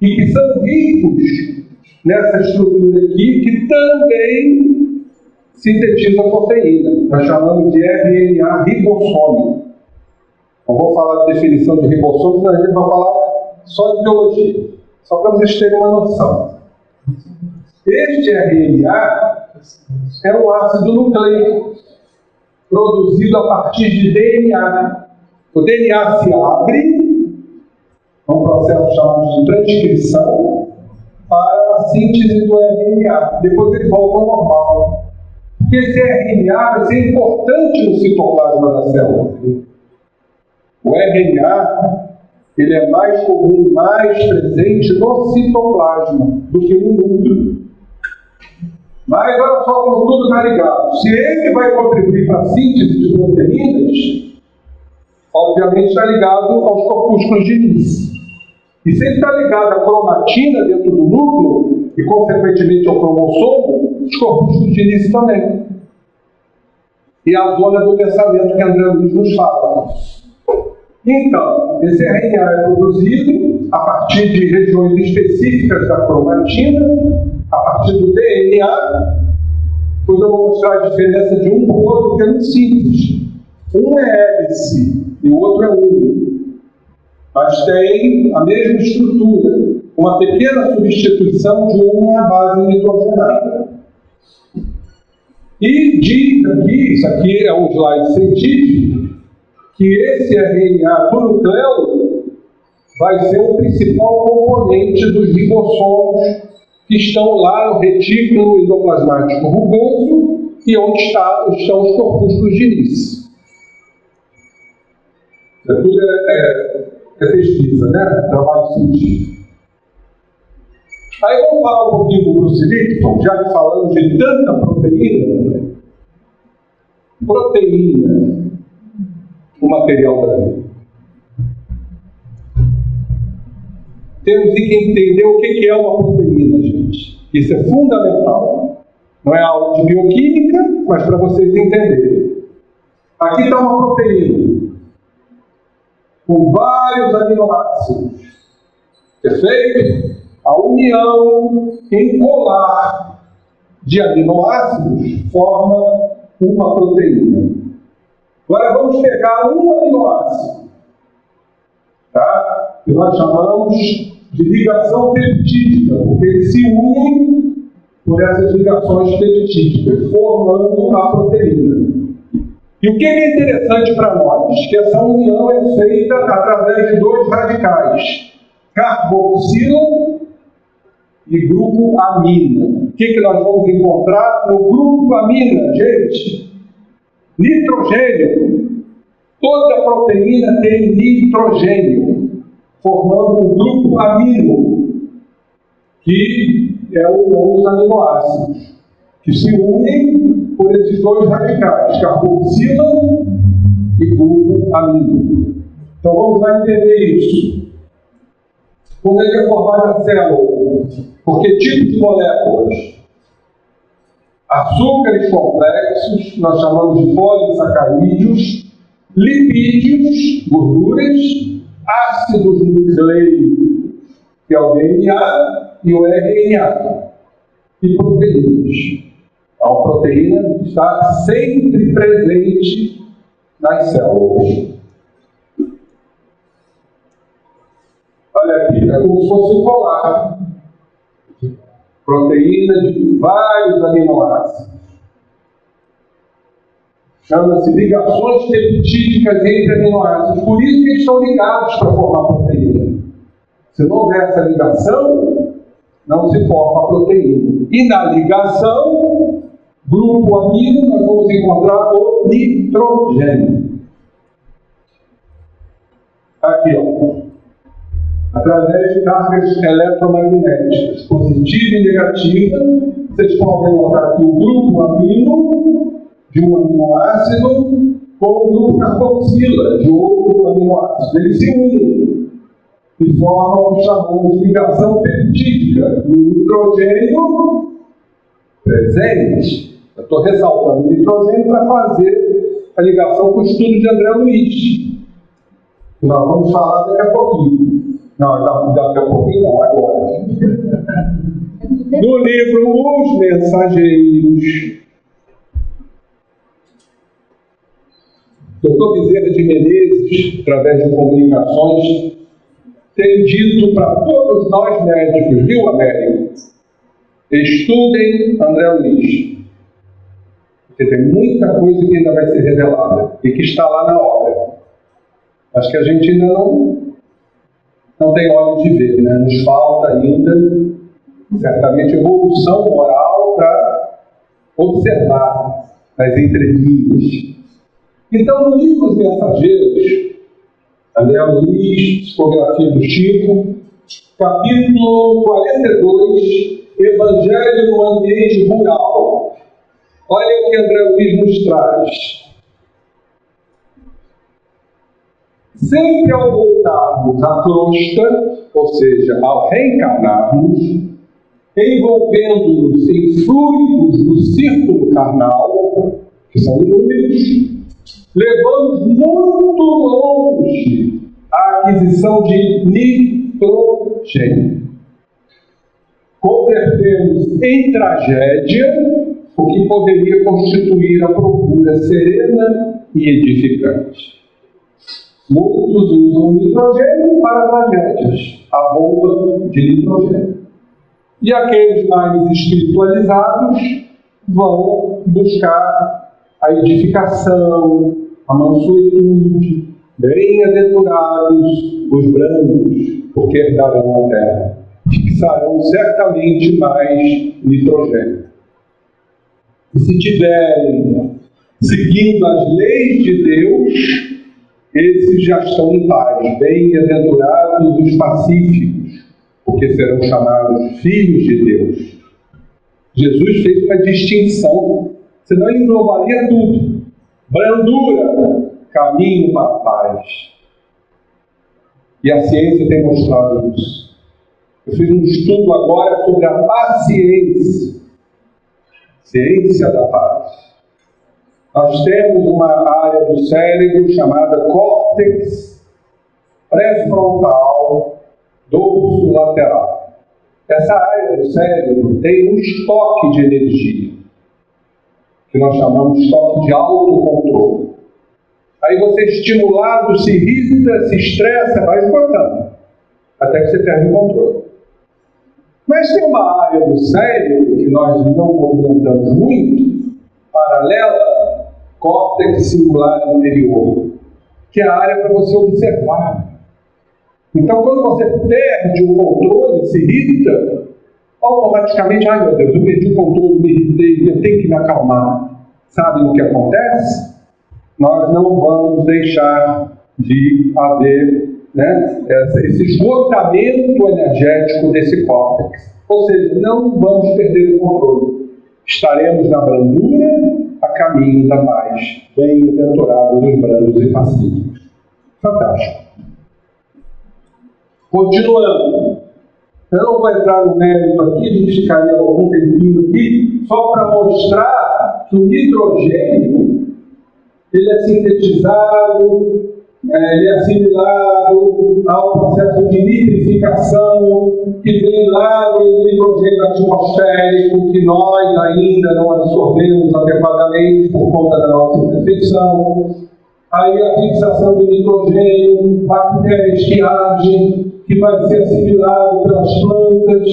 e que são ricos nessa estrutura aqui, que também sintetiza proteína. Nós chamamos de RNA ribossômico. Não vou falar de definição de ribossômico, a gente vai falar só de biologia, só para vocês terem uma noção. Este RNA é um ácido nucleico, produzido a partir de DNA. O DNA se abre, é um processo chamado de transcrição, para a síntese do RNA. Depois ele volta ao normal. Porque esse RNA vai ser importante no citoplasma da célula. O RNA ele é mais comum, mais presente no citoplasma do que no núcleo. Mas olha só como tudo está ligado. Se ele vai contribuir para a síntese de proteínas, obviamente está ligado aos corpúsculos de início. E se ele está ligado à cromatina dentro do núcleo, e consequentemente ao cromossomo, os corpúsculos de início também. E a zona do pensamento que André Luiz nos fala. Então, esse RNA é produzido a partir de regiões específicas da cromatina, a partir do DNA. Depois eu vou mostrar a diferença de um para o outro, que é muito simples. Um é hélice e o outro é único. Mas tem a mesma estrutura, uma pequena substituição de uma base nitrogenada. E diz aqui, isso aqui é um slide científico, que esse RNA do nucleolo vai ser o principal componente dos ribossomos que estão lá no retículo endoplasmático rugoso e onde estão os corpúsculos de início. Isso tudo é pesquisa, né? Trabalho científico. Aí vamos falar um pouquinho do Bruce Lipton, já que falamos de tanta proteína. Proteína, o material da vida. Temos que entender o que é uma proteína, gente. Isso é fundamental. Não é aula de bioquímica, mas para vocês entenderem. Aqui está uma proteína com vários aminoácidos. Perfeito? A união em colar de aminoácidos forma uma proteína. Agora vamos pegar um aminoácido, tá? Que nós chamamos de ligação peptídica, porque eles se unem por essas ligações peptídicas, formando a proteína. E o que é interessante para nós? Que essa união é feita através de dois radicais, carboxila e grupo amina. O que nós vamos encontrar no grupo amina, gente? Nitrogênio. Toda proteína tem nitrogênio, formando o grupo amino, que é o união dos aminoácidos, que se unem por esses dois radicais, carboxila e grupo amino. Então vamos lá entender isso. Como é que é formada a célula? Por que tipo de moléculas? Açúcares complexos, nós chamamos de polissacarídeos, lipídios, gorduras, ácidos nucleicos, que é o DNA e o RNA, e proteínas. Então, a proteína está sempre presente nas células. Olha aqui, é como se fosse um colar. Proteína de vários aminoácidos. Chama-se ligações peptídicas entre aminoácidos. Por isso que eles estão ligados para formar proteína. Se não houver essa ligação, não se forma a proteína. E na ligação, grupo amino, nós vamos encontrar o nitrogênio. Aqui, ó. Através de cargas eletromagnéticas, positiva e negativa, vocês podem notar aqui o grupo amino de um aminoácido com o grupo carboxila de outro aminoácido. Eles se unem e formam o que chamamos de ligação peptídica do nitrogênio presente. Eu estou ressaltando o nitrogênio para fazer a ligação com o estudo de André Luiz. Nós vamos falar daqui a pouquinho. Não, daqui a pouquinho não, agora. No livro Os Mensageiros, Dr. Bezerra de Menezes, através de comunicações, tem dito para todos nós médicos, viu, Américo? Estudem André Luiz. Porque tem muita coisa que ainda vai ser revelada e que está lá na obra. Acho que a gente ainda não tem olhos de ver, né? Nos falta ainda, certamente, evolução moral para observar as entrelinhas. Então, no livro Os Mensageiros, André Luiz, Psicografia do Chico, capítulo 42, Evangelho no ambiente rural. Olha o que André Luiz nos traz. Sempre ao voltarmos à crosta, ou seja, ao reencarnarmos, envolvendo-nos em fluidos do círculo carnal, que são inúmeros, levamos muito longe a aquisição de nitrogênio. Convertemos em tragédia o que poderia constituir a procura serena e edificante. Muitos usam nitrogênio para tragédias, a bomba de nitrogênio. E aqueles mais espiritualizados vão buscar a edificação, a mansuetude. Bem-aventurados os brandos, porque herdarão a terra. Fixarão certamente mais nitrogênio. E se tiverem seguindo as leis de Deus, esses já estão em paz. Bem-aventurados os pacíficos, porque serão chamados filhos de Deus. Jesus fez uma distinção, senão ele englobaria tudo. Brandura, caminho para a paz. E a ciência tem mostrado isso. Eu fiz um estudo agora sobre a paciência. Ciência da paz. Nós temos uma área do cérebro chamada córtex pré-frontal dorsolateral. Essa área do cérebro tem um estoque de energia, que nós chamamos de estoque de autocontrole. Aí você, estimulado, se irrita, se estressa, vai esgotando, até que você perde o controle. Mas tem uma área do cérebro que nós não movimentamos muito, paralela, córtex cingulare anterior, que é a área para você observar. Então, quando você perde o controle, se irrita, automaticamente, ai meu Deus, eu perdi o controle, me irritei, eu tenho que me acalmar. Sabe o que acontece? Nós não vamos deixar de haver, né, esse esgotamento energético desse córtex. Ou seja, não vamos perder o controle. Estaremos na brandura, a caminho da paz. Bem-aventurados os brandos e pacíficos. Fantástico. Continuando. Eu não vou entrar no mérito aqui, a gente ficaria algum tempinho aqui, só para mostrar que o nitrogênio, ele é sintetizado, ele é assimilado ao processo de nitrificação que vem lá do nitrogênio atmosférico, que nós ainda não absorvemos adequadamente por conta da nossa imperfeição. Aí a fixação do nitrogênio, bactérias que agem, que vai ser assimilado pelas plantas,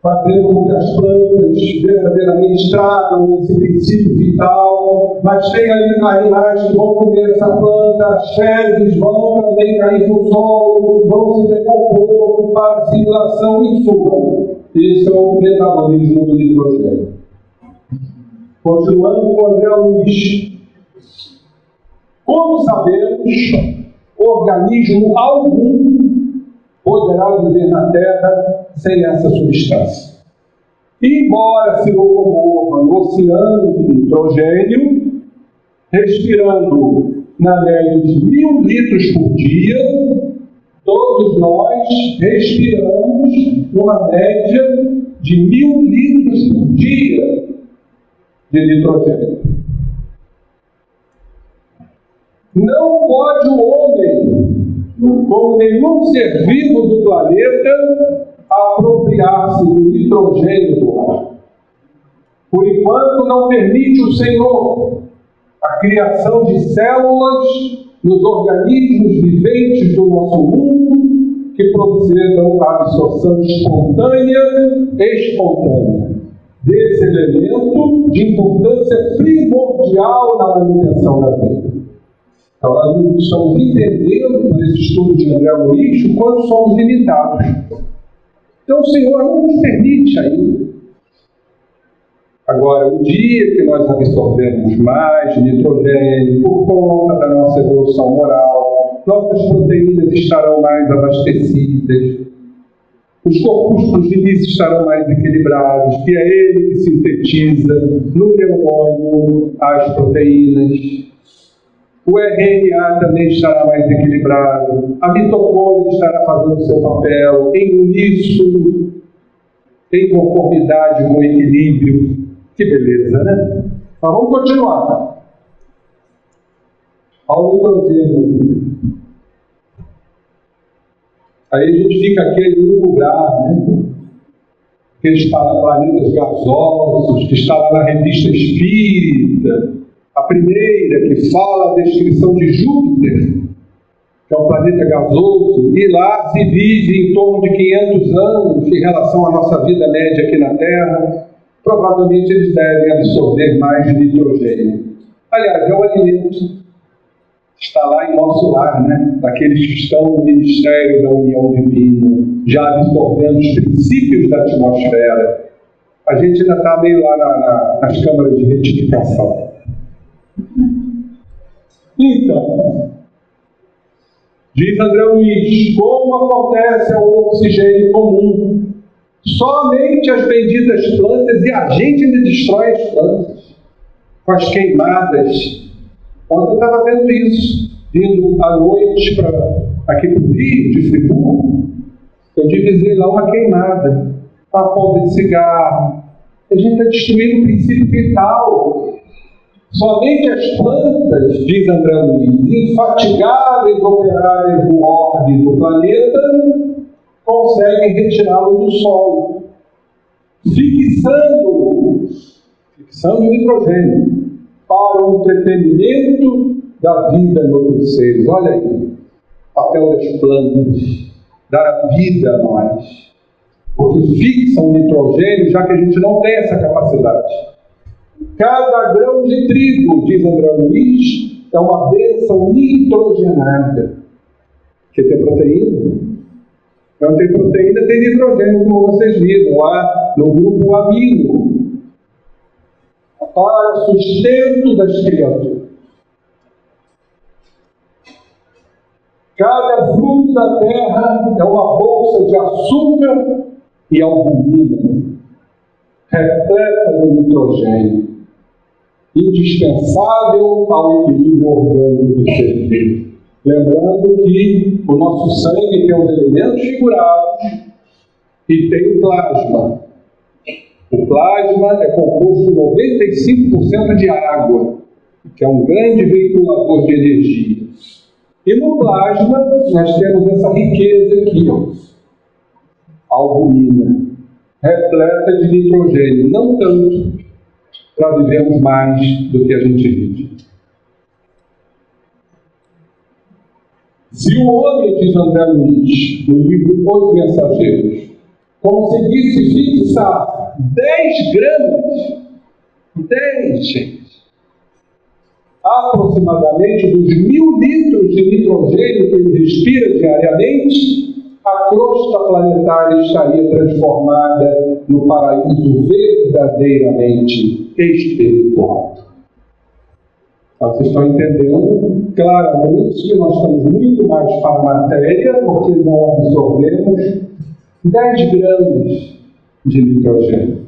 fazendo com que as plantas verdadeiramente tragam esse princípio vital. Mas tem aí animais que vão comer essa planta, as fezes vão também cair no solo, vão se decompor para assimilação em sua. Esse é o metabolismo do nitrogênio. Continuando com o André Luiz. Como sabemos, organismo algum poderá viver na Terra sem essa substância. Embora se locomova no oceano de nitrogênio, respirando na média de 1.000 litros por dia, todos nós respiramos uma média de 1.000 litros por dia de nitrogênio. Não pode o homem, como nenhum ser vivo do planeta, apropriar-se do nitrogênio do ar. Por enquanto, não permite o Senhor a criação de células nos organismos viventes do nosso mundo que procedam à absorção espontânea desse elemento de importância primordial na manutenção da vida. Então, nós estamos entendendo, por esse estudo de André Luiz, o quanto somos limitados. Então, o Senhor não nos permite ainda. Agora, o dia que nós absorvemos mais nitrogênio, por conta da nossa evolução moral, nossas proteínas estarão mais abastecidas, os corpúsculos de lítio estarão mais equilibrados, que é ele que sintetiza no neurônio as proteínas. O RNA também estará mais equilibrado, a mitocôndria estará fazendo seu papel em uníssono, em conformidade com o equilíbrio. Que beleza, né? Mas vamos continuar. Ao nitrogênio. Aí a gente fica aqui em um lugar, né? Aqueles planetas gasosos, que está lá na Revista Espírita, a primeira que fala a descrição de Júpiter, que é um planeta gasoso, e lá se vive em torno de 500 anos em relação à nossa vida média aqui na Terra. Provavelmente eles devem absorver mais nitrogênio. Aliás, é o alimento. Está lá em nosso lar, né? Daqueles que estão no Ministério da União Divina, já absorvendo os princípios da atmosfera. A gente ainda está meio lá nas câmaras de retificação. Então, diz André Luiz, como acontece ao oxigênio comum? Somente as benditas plantas, e a gente ainda destrói as plantas com as queimadas. Ontem eu estava vendo isso, vindo à noite aqui para o Rio, de Friburgo, eu divisei lá uma queimada, uma ponta de cigarro. A gente está destruindo o princípio vital. Somente as plantas, diz André Luiz, infatigáveis operárias do orbe do planeta, conseguem retirá-lo do solo, fixando nitrogênio para o entretenimento da vida em outros seres. Olha aí, o papel das plantas, dar vida a nós, porque fixam nitrogênio, já que a gente não tem essa capacidade. Cada grão de trigo, diz André Luiz, é uma bênção nitrogenada. Porque tem proteína. Não tem proteína, tem nitrogênio, como vocês viram lá no grupo amino, para sustento das criaturas. Cada fruto da terra é uma bolsa de açúcar e albumina, repleta de nitrogênio, indispensável ao equilíbrio orgânico do ser vivo. Lembrando que o nosso sangue tem os elementos figurados e tem o plasma. O plasma é composto 95% de água, que é um grande veiculador de energia. E no plasma nós temos essa riqueza aqui, ó, a albumina, repleta de nitrogênio, não tanto para vivermos mais do que a gente vive. Se o homem, diz André Luiz, no livro Os Mensageiros, conseguisse fixar 10 gramas, 10, gente, aproximadamente dos 1000 litros de nitrogênio que ele respira diariamente, a crosta planetária estaria transformada no paraíso verdadeiramente espiritual. Então, vocês estão entendendo claramente que nós estamos muito mais para a matéria, porque não absorvemos 10 gramas de nitrogênio.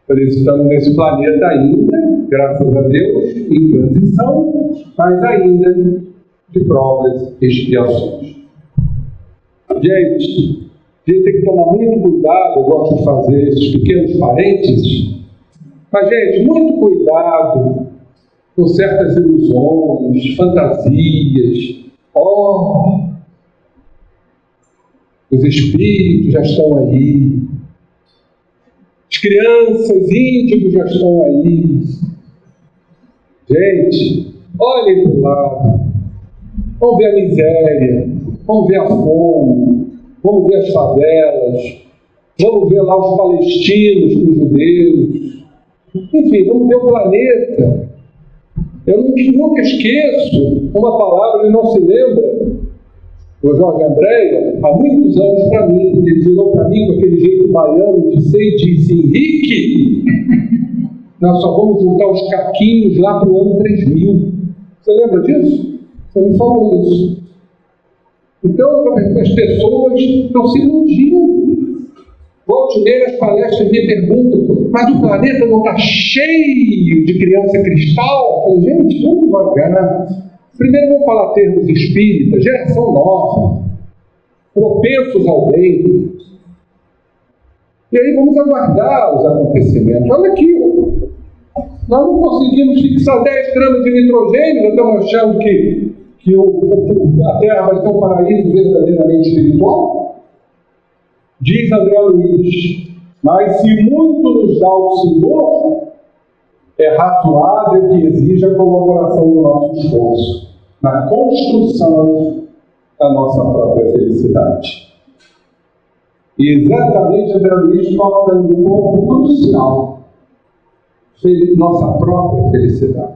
Por isso estamos nesse planeta ainda, graças a Deus, em transição, mas ainda de provas e expiações. Gente, a gente tem que tomar muito cuidado, eu gosto de fazer esses pequenos parênteses, mas, gente, muito cuidado com certas ilusões, fantasias. Os espíritos já estão aí, as crianças, índigos já estão aí. Gente, olhem para o lado, vamos ver a miséria, vamos ver a fome, vamos ver as favelas, vamos ver lá os palestinos com os judeus, enfim, vamos ver o planeta. Eu nunca esqueço uma palavra, ele não se lembra, o Jorge Andréia, há muitos anos para mim, ele virou para mim com aquele jeito baiano de ser e disse: Henrique, nós só vamos juntar os caquinhos lá para o ano 3000. Você lembra disso? Você me falou isso. Então, as pessoas estão se iludindo. Volte e meia nas palestras me perguntam: mas o planeta não está cheio de criança cristal? Eu falei: gente, vamos devagar. Primeiro vamos falar termos espíritas, geração nova, propensos ao bem. E aí vamos aguardar os acontecimentos. Olha aqui, nós não conseguimos fixar 10 gramas de nitrogênio, já estamos achando que a Terra vai ser um paraíso verdadeiramente espiritual? Diz André Luiz: mas se muito nos dá o Senhor, é razoável que exija a colaboração do nosso esforço na construção da nossa própria felicidade. E exatamente André Luiz toca no ponto crucial: nossa própria felicidade.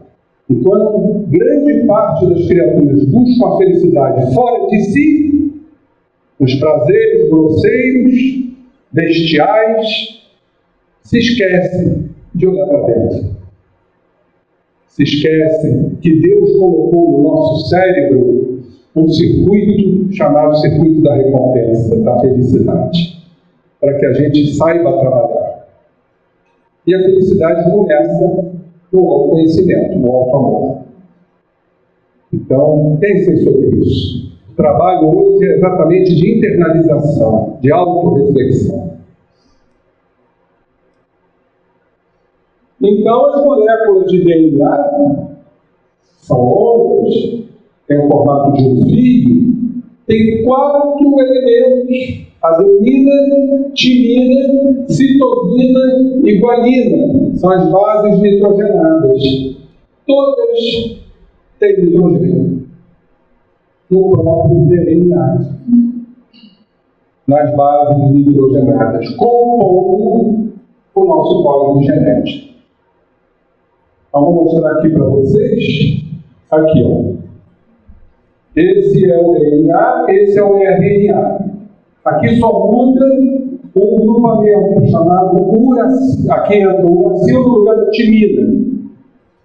Enquanto grande parte das criaturas buscam a felicidade fora de si, nos prazeres grosseiros, bestiais, se esquecem de olhar para dentro. Se esquecem que Deus colocou no nosso cérebro um circuito chamado circuito da recompensa, da felicidade, para que a gente saiba trabalhar. E a felicidade começa no autoconhecimento, no auto-amor. Então, pensem sobre isso. O trabalho hoje é exatamente de internalização, de autorreflexão. Então, as moléculas de DNA são longas, têm o formato de um fio, tem 4 elementos: adenina, timina, citosina e guanina. São as bases nitrogenadas. Todas têm nitrogênio no próprio DNA, nas bases nitrogenadas, compondo o nosso código genético. Então, vou mostrar aqui para vocês. Aqui, ó. Esse é o DNA, esse é o RNA. Aqui só muda um grupamento chamado uracil. Aqui entra o uracil no lugar da timina.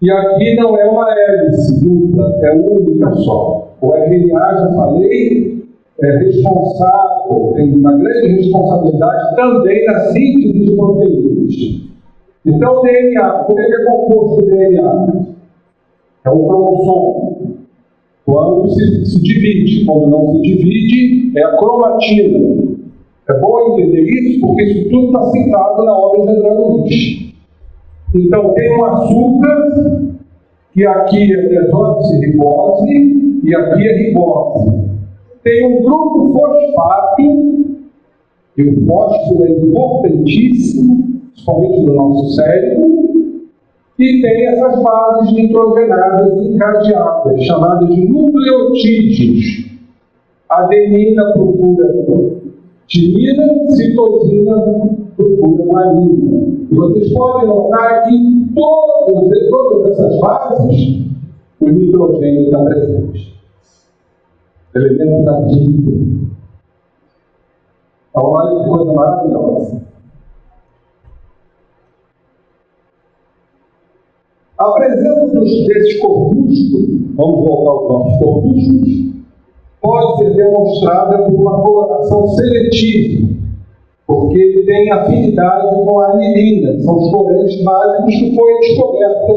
E aqui não é uma hélice dupla, é única só. O RNA, já falei, é responsável, tem uma grande responsabilidade também na síntese de proteínas. Então, o DNA, como é que é composto o DNA? É o cromossomo. Quando se divide, quando não se divide, é a cromatina. É bom entender isso, porque isso tudo está citado na obra de André Luiz. Então, tem um açúcar, que aqui é desoxirribose, e aqui é ribose. Tem um grupo fosfato, e o fósforo é importantíssimo, principalmente no nosso cérebro, e tem essas bases nitrogenadas encadeadas, chamadas de nucleotídeos. Adenina procura timina, citosina procura guanina. E vocês podem notar que todas essas bases, o nitrogênio está presente. Elemento da vida. Então, olha que coisa maravilhosa. A presença desses corpúsculos, vamos voltar aos nossos corpúsculos, pode ser demonstrada por uma coloração seletiva, porque ele tem afinidade com a anilina, são os corantes básicos que foi descoberta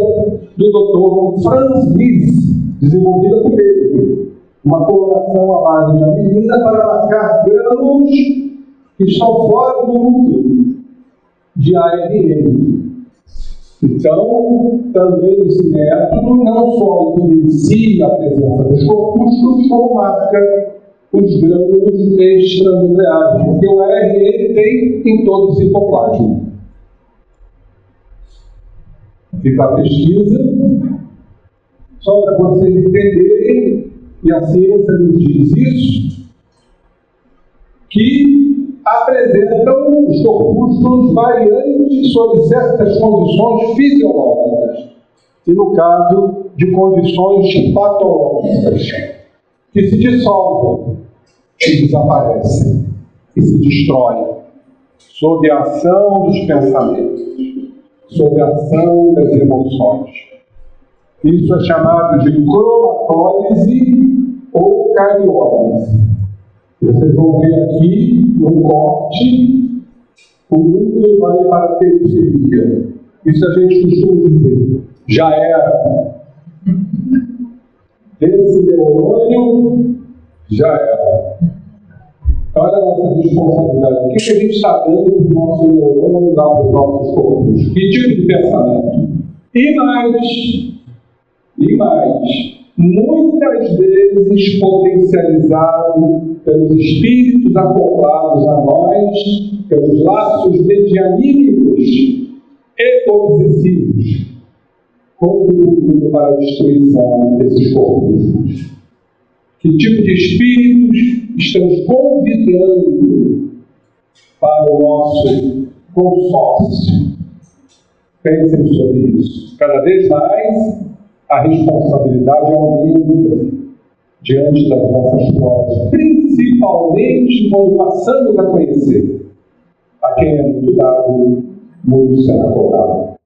do Dr. Franz Ries, desenvolvida por ele. Uma coloração à base de anilina para marcar grânulos que estão fora do núcleo de ARN. Então, também esse método não só evidencia a presença dos corpúsculos, como marca os grânulos extranucleares, porque o ARN tem em todo o citoplasma. Fica a pesquisa, só para vocês entenderem, e a ciência nos diz isso, que apresentam os corpúsculos variantes sob certas condições fisiológicas, e no caso de condições patológicas, que se dissolvem e desaparecem, e se destroem, sob a ação dos pensamentos, sob a ação das emoções. Isso é chamado de cromatólise ou cariólise. Vocês vão ver aqui, no corte, o núcleo vai para a periferia. Isso a gente costuma dizer, já era. Esse neurônio já era. Olha a nossa responsabilidade. O que a gente está dando para o nosso neurônio, lá para os nossos corpos? Que tipo de pensamento? E mais, muitas vezes potencializado pelos espíritos acoplados a nós, pelos laços medianímicos e obsessivos, contribuindo para a destruição desses corpos. Que tipo de espíritos estamos convidando para o nosso consórcio? Pensem sobre isso. Cada vez mais a responsabilidade aumenta diante das nossas provas, principalmente quando passamos a conhecer a quem é muito dado, muito será cobrado.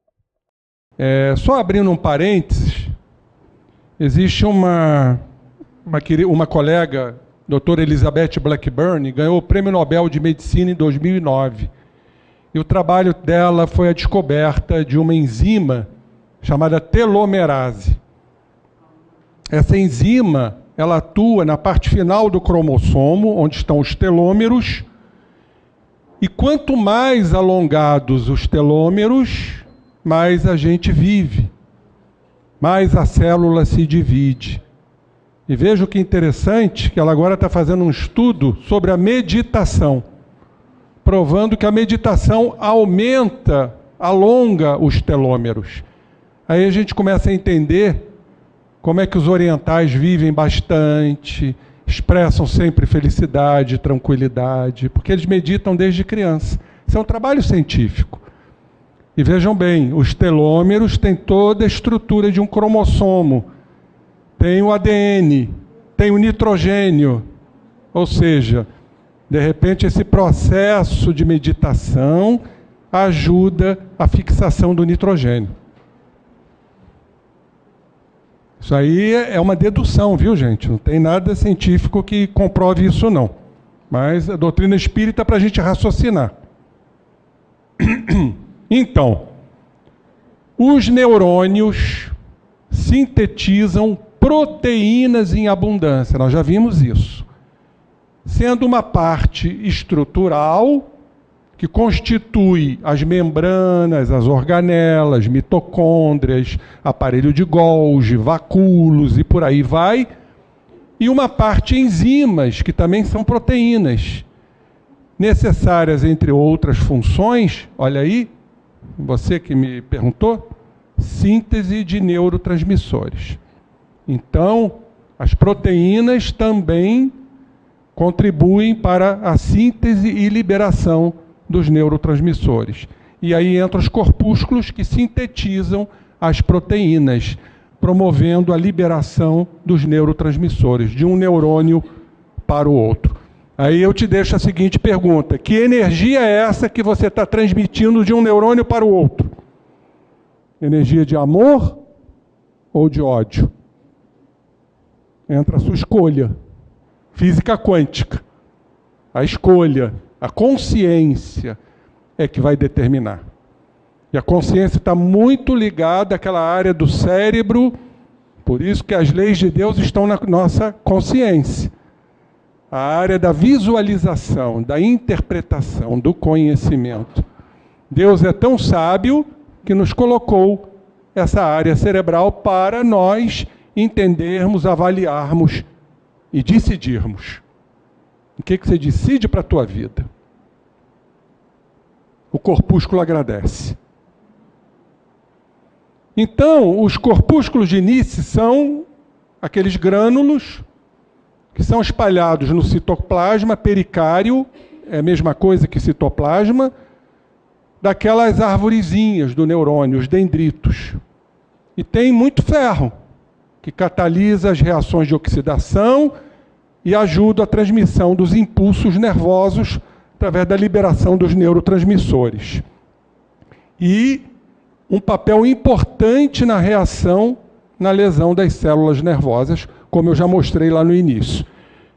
Só abrindo um parênteses, existe uma colega, doutora Elizabeth Blackburn, ganhou o Prêmio Nobel de Medicina em 2009. E o trabalho dela foi a descoberta de uma enzima chamada telomerase. Essa enzima, ela atua na parte final do cromossomo, onde estão os telômeros, e quanto mais alongados os telômeros, mais a gente vive, mais a célula se divide. E veja que interessante, que ela agora está fazendo um estudo sobre a meditação, provando que a meditação aumenta, alonga os telômeros. Aí a gente começa a entender como é que os orientais vivem bastante, expressam sempre felicidade, tranquilidade, porque eles meditam desde criança. Isso é um trabalho científico. E vejam bem, os telômeros têm toda a estrutura de um cromossomo. Tem o ADN, tem o nitrogênio. Ou seja, de repente esse processo de meditação ajuda a fixação do nitrogênio. Isso aí é uma dedução, viu, gente? Não tem nada científico que comprove isso, não. Mas a doutrina espírita é para a gente raciocinar. Então, os neurônios sintetizam proteínas em abundância. Nós já vimos isso. Sendo uma parte estrutural que constitui as membranas, as organelas, mitocôndrias, aparelho de Golgi, vacúolos e por aí vai, e uma parte enzimas, que também são proteínas, necessárias, entre outras funções, olha aí, você que me perguntou, síntese de neurotransmissores. Então, as proteínas também contribuem para a síntese e liberação dos neurotransmissores. E aí entram os corpúsculos que sintetizam as proteínas, promovendo a liberação dos neurotransmissores, de um neurônio para o outro. Aí eu te deixo a seguinte pergunta: que energia é essa que você está transmitindo de um neurônio para o outro? Energia de amor ou de ódio? Entra a sua escolha. Física quântica. A escolha, a consciência é que vai determinar. E a consciência está muito ligada àquela área do cérebro, por isso que as leis de Deus estão na nossa consciência. A área da visualização, da interpretação, do conhecimento. Deus é tão sábio que nos colocou essa área cerebral para nós entendermos, avaliarmos e decidirmos. O que você decide para a tua vida? O corpúsculo agradece. Então, os corpúsculos de Nice são aqueles grânulos que são espalhados no citoplasma pericário, é a mesma coisa que citoplasma, daquelas arvorezinhas do neurônio, os dendritos. E tem muito ferro, que catalisa as reações de oxidação e ajuda a transmissão dos impulsos nervosos através da liberação dos neurotransmissores. E um papel importante na reação na lesão das células nervosas, como eu já mostrei lá no início.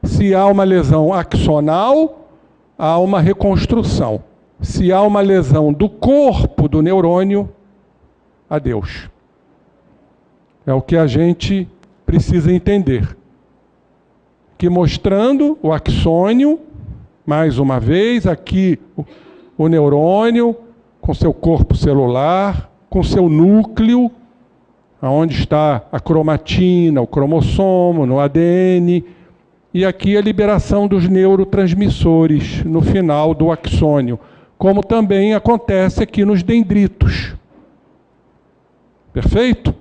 Se há uma lesão axonal, há uma reconstrução. Se há uma lesão do corpo do neurônio, adeus. É o que a gente precisa entender. Que mostrando o axônio, mais uma vez, aqui o neurônio, com seu corpo celular, com seu núcleo, onde está a cromatina, o cromossomo, no ADN, e aqui a liberação dos neurotransmissores no final do axônio, como também acontece aqui nos dendritos. Perfeito?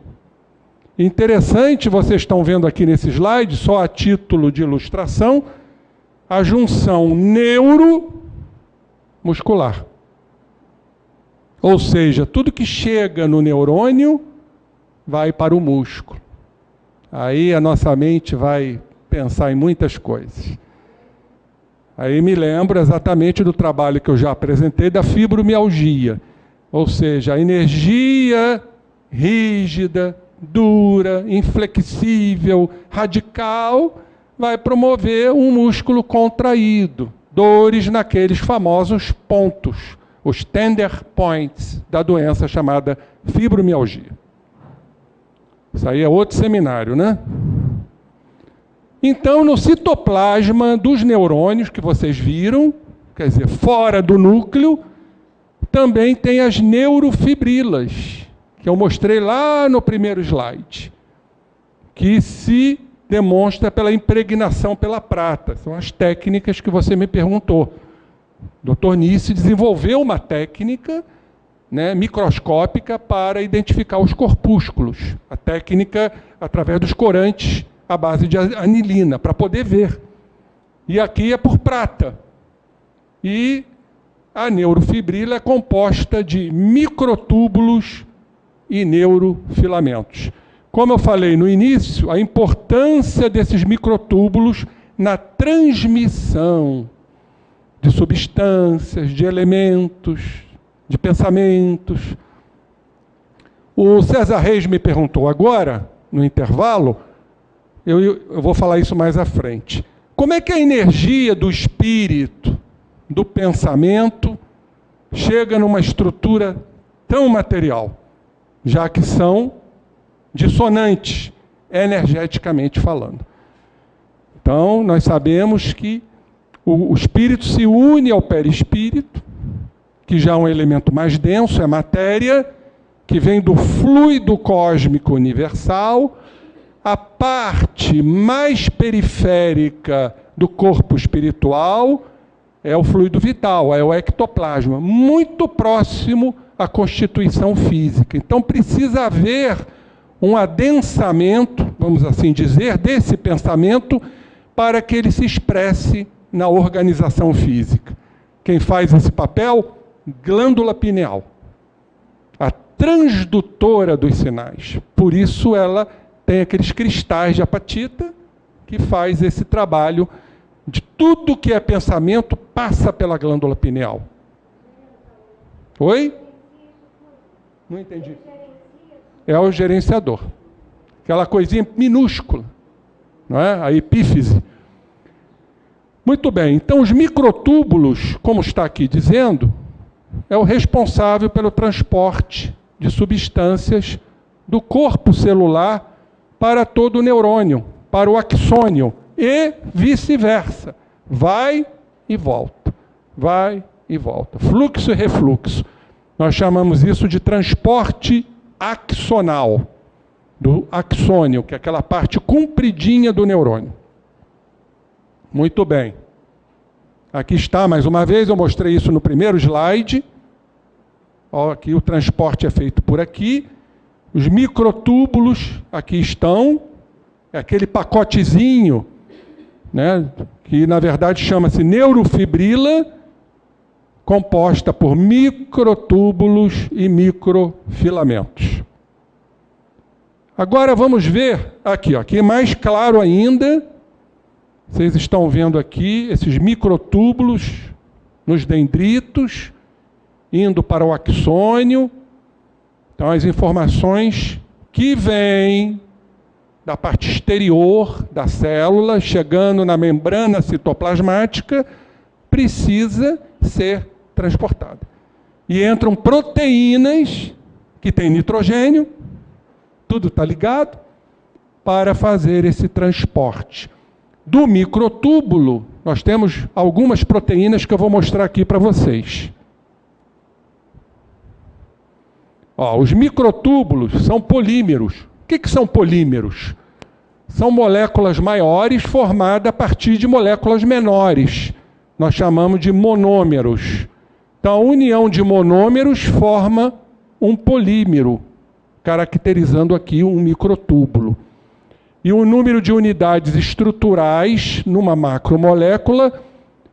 Interessante, vocês estão vendo aqui nesse slide, só a título de ilustração, a junção neuromuscular. Ou seja, tudo que chega no neurônio vai para o músculo. Aí a nossa mente vai pensar em muitas coisas. Aí me lembro exatamente do trabalho que eu já apresentei da fibromialgia. Ou seja, a energia rígida, dura, inflexível, radical, vai promover um músculo contraído, dores naqueles famosos pontos, os tender points da doença chamada fibromialgia. Isso aí é outro seminário, né? Então, no citoplasma dos neurônios que vocês viram, quer dizer, fora do núcleo, também tem as neurofibrilas, que eu mostrei lá no primeiro slide, que se demonstra pela impregnação pela prata. São as técnicas que você me perguntou. O Dr. Nice desenvolveu uma técnica, né, microscópica para identificar os corpúsculos. A técnica através dos corantes à base de anilina, para poder ver. E aqui é por prata. E a neurofibrila é composta de microtúbulos e neurofilamentos. Como eu falei no início, a importância desses microtúbulos na transmissão de substâncias, de elementos, de pensamentos. O César Reis me perguntou agora, no intervalo, eu vou falar isso mais à frente. Como é que a energia do espírito, do pensamento, chega numa estrutura tão material, já que são dissonantes, energeticamente falando? Então, nós sabemos que o espírito se une ao perispírito, que já é um elemento mais denso, é matéria, que vem do fluido cósmico universal. A parte mais periférica do corpo espiritual é o fluido vital, é o ectoplasma, muito próximo à constituição física. Então precisa haver um adensamento, vamos assim dizer, desse pensamento para que ele se expresse na organização física. Quem faz esse papel? Glândula pineal, a transdutora dos sinais. Por isso ela tem aqueles cristais de apatita que faz esse trabalho de tudo que é pensamento passa pela glândula pineal. Oi? Não entendi. É o gerenciador. Aquela coisinha minúscula, não é? A epífise. Muito bem, então os microtúbulos, como está aqui dizendo, é o responsável pelo transporte de substâncias do corpo celular para todo o neurônio, para o axônio, e vice-versa. Vai e volta, vai e volta. Fluxo e refluxo. Nós chamamos isso de transporte axonal, do axônio, que é aquela parte compridinha do neurônio. Muito bem. Aqui está, mais uma vez, eu mostrei isso no primeiro slide. Ó, aqui o transporte é feito por aqui. Os microtúbulos aqui estão. É aquele pacotezinho, né, que na verdade chama-se neurofibrila, composta por microtúbulos e microfilamentos. Agora vamos ver aqui, ó, aqui é mais claro ainda. Vocês estão vendo aqui esses microtúbulos nos dendritos, indo para o axônio. Então, as informações que vêm da parte exterior da célula, chegando na membrana citoplasmática, precisa ser transportada. E entram proteínas que têm nitrogênio, tudo está ligado, para fazer esse transporte. Do microtúbulo, nós temos algumas proteínas que eu vou mostrar aqui para vocês. Ó, os microtúbulos são polímeros. O que são polímeros? São moléculas maiores formadas a partir de moléculas menores. Nós chamamos de monômeros. Então, a união de monômeros forma um polímero, caracterizando aqui um microtúbulo. E o número de unidades estruturais numa macromolécula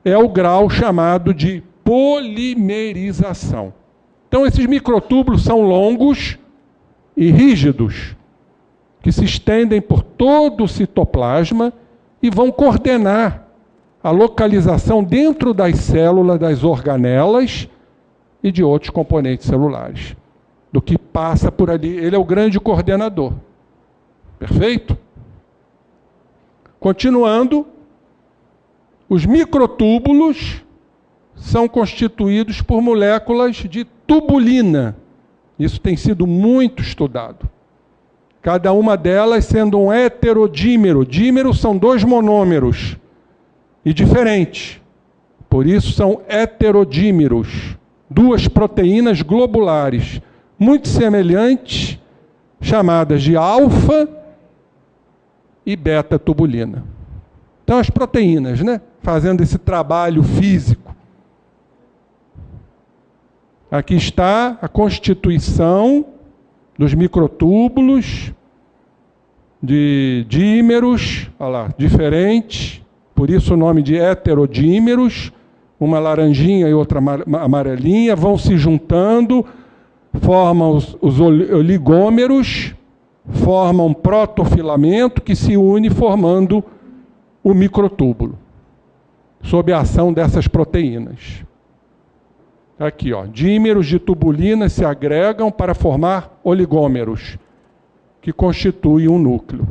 é o grau chamado de polimerização. Então, esses microtúbulos são longos e rígidos, que se estendem por todo o citoplasma e vão coordenar a localização dentro das células, das organelas e de outros componentes celulares, do que passa por ali. Ele é o grande coordenador. Perfeito? Continuando, os microtúbulos são constituídos por moléculas de tubulina. Isso tem sido muito estudado. Cada uma delas sendo um heterodímero. Dímeros são dois monômeros e diferentes. Por isso são heterodímeros. duas proteínas globulares, muito semelhantes, chamadas de alfa e beta-tubulina. Então, as proteínas, né? Fazendo esse trabalho físico. Aqui está a constituição dos microtúbulos, de dímeros, olha lá, diferentes, por isso o nome de heterodímeros, uma laranjinha e outra amarelinha, vão se juntando, formam os oligômeros, formam um protofilamento que se une formando o microtúbulo, sob a ação dessas proteínas. Aqui, ó, dímeros de tubulina se agregam para formar oligômeros, que constituem um núcleo.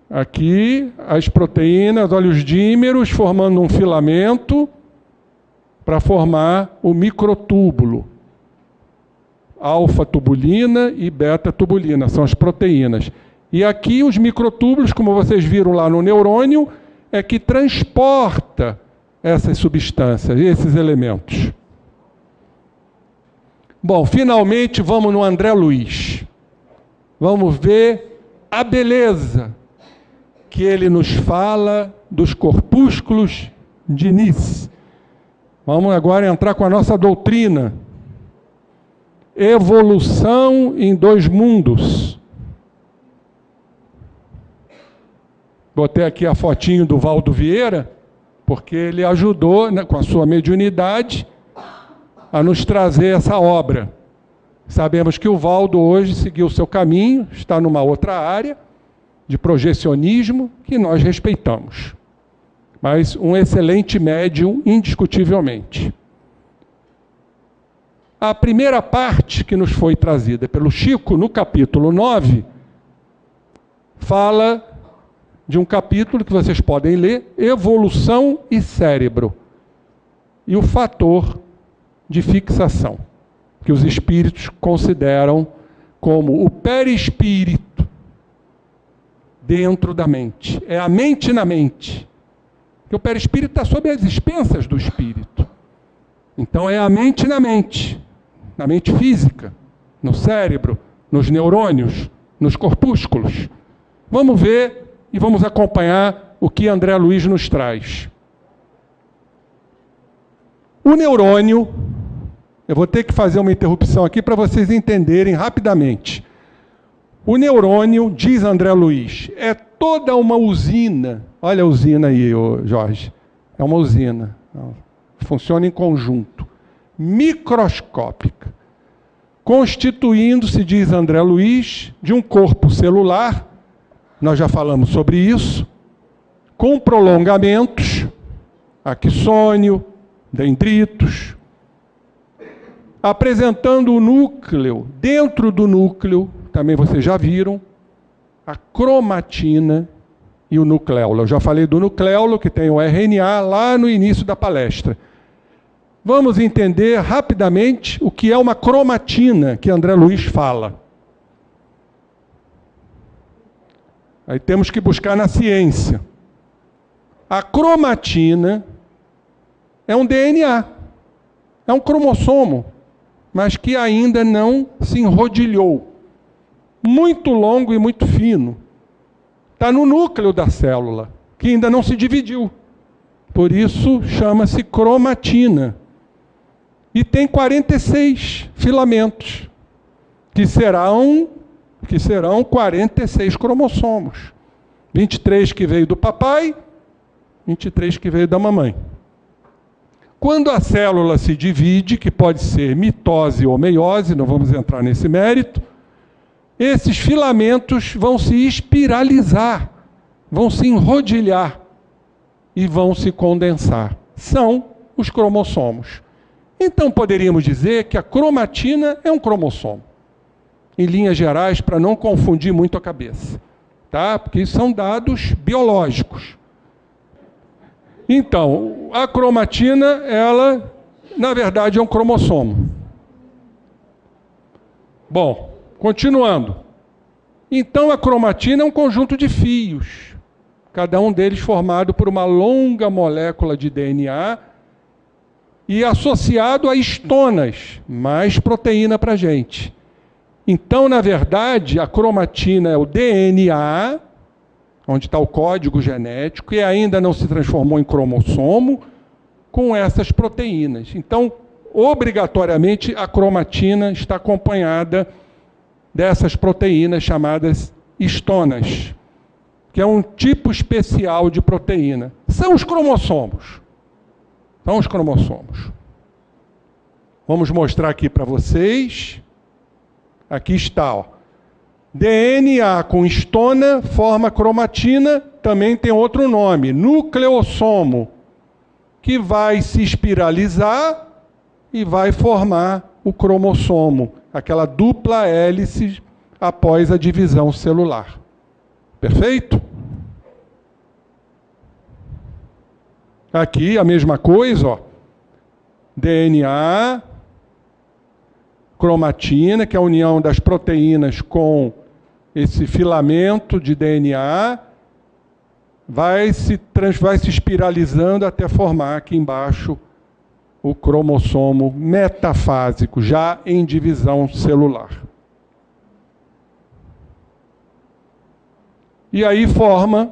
Aqui, as proteínas, olha os dímeros formando um filamento para formar o microtúbulo. Alfa-tubulina e beta-tubulina são as proteínas. E aqui os microtúbulos, como vocês viram lá no neurônio, é que transporta essas substâncias, esses elementos. Bom, finalmente vamos no André Luiz. Vamos ver a beleza que ele nos fala dos corpúsculos de Nice. Vamos agora entrar com a nossa doutrina. Evolução em dois mundos. Botei aqui a fotinho do Valdo Vieira, porque ele ajudou, né, com a sua mediunidade, a nos trazer essa obra. Sabemos que o Valdo hoje seguiu o seu caminho, está numa outra área de projecionismo que nós respeitamos. Mas um excelente médium, indiscutivelmente. A primeira parte que nos foi trazida pelo Chico, no capítulo 9, fala de um capítulo que vocês podem ler, Evolução e Cérebro, e o fator de fixação, que os espíritos consideram como o perispírito dentro da mente. É a mente na mente. Porque o perispírito está sob as expensas do espírito. Então é a mente na mente física, no cérebro, nos neurônios, nos corpúsculos. Vamos ver e vamos acompanhar o que André Luiz nos traz. O neurônio, eu vou ter que fazer uma interrupção aqui para vocês entenderem rapidamente. O neurônio, diz André Luiz, é toda uma usina. Olha a usina aí, Jorge. É uma usina. Funciona em conjunto. Microscópica. Constituindo-se, diz André Luiz, de um corpo celular, nós já falamos sobre isso, com prolongamentos, axônio, dendritos, apresentando o núcleo. Dentro do núcleo, também vocês já viram, a cromatina e o nucleolo. Eu já falei do nucleolo, que tem o RNA, lá no início da palestra. Vamos entender rapidamente o que é uma cromatina, que André Luiz fala. Aí temos que buscar na ciência. A cromatina é um DNA, é um cromossomo, mas que ainda não se enrodilhou. Muito longo e muito fino. Está no núcleo da célula, que ainda não se dividiu. Por isso chama-se cromatina. E tem 46 filamentos, que serão 46 cromossomos. 23 que veio do papai, 23 que veio da mamãe. Quando a célula se divide, que pode ser mitose ou meiose, não vamos entrar nesse mérito, esses filamentos vão se espiralizar, vão se enrodilhar e vão se condensar. São os cromossomos. Então poderíamos dizer que a cromatina é um cromossomo. Em linhas gerais, para não confundir muito a cabeça. Tá? Porque isso são dados biológicos. Então, a cromatina, ela, na verdade, é um cromossomo. Bom, continuando. Então, a cromatina é um conjunto de fios. cada um deles formado por uma longa molécula de DNA e associado a histonas, mais proteína para a gente. Então, na verdade, a cromatina é o DNA, onde está o código genético, e ainda não se transformou em cromossomo, com essas proteínas. Então, obrigatoriamente, a cromatina está acompanhada dessas proteínas chamadas histonas, que é um tipo especial de proteína. São os cromossomos. São os cromossomos. Vamos mostrar aqui para vocês. Aqui está, ó. DNA com histona forma cromatina, também tem outro nome, nucleossomo, que vai se espiralizar e vai formar o cromossomo, aquela dupla hélice após a divisão celular. Perfeito? Aqui a mesma coisa, ó. DNA, cromatina, que é a união das proteínas com esse filamento de DNA, vai se espiralizando até formar aqui embaixo o cromossomo metafásico, já em divisão celular. E aí forma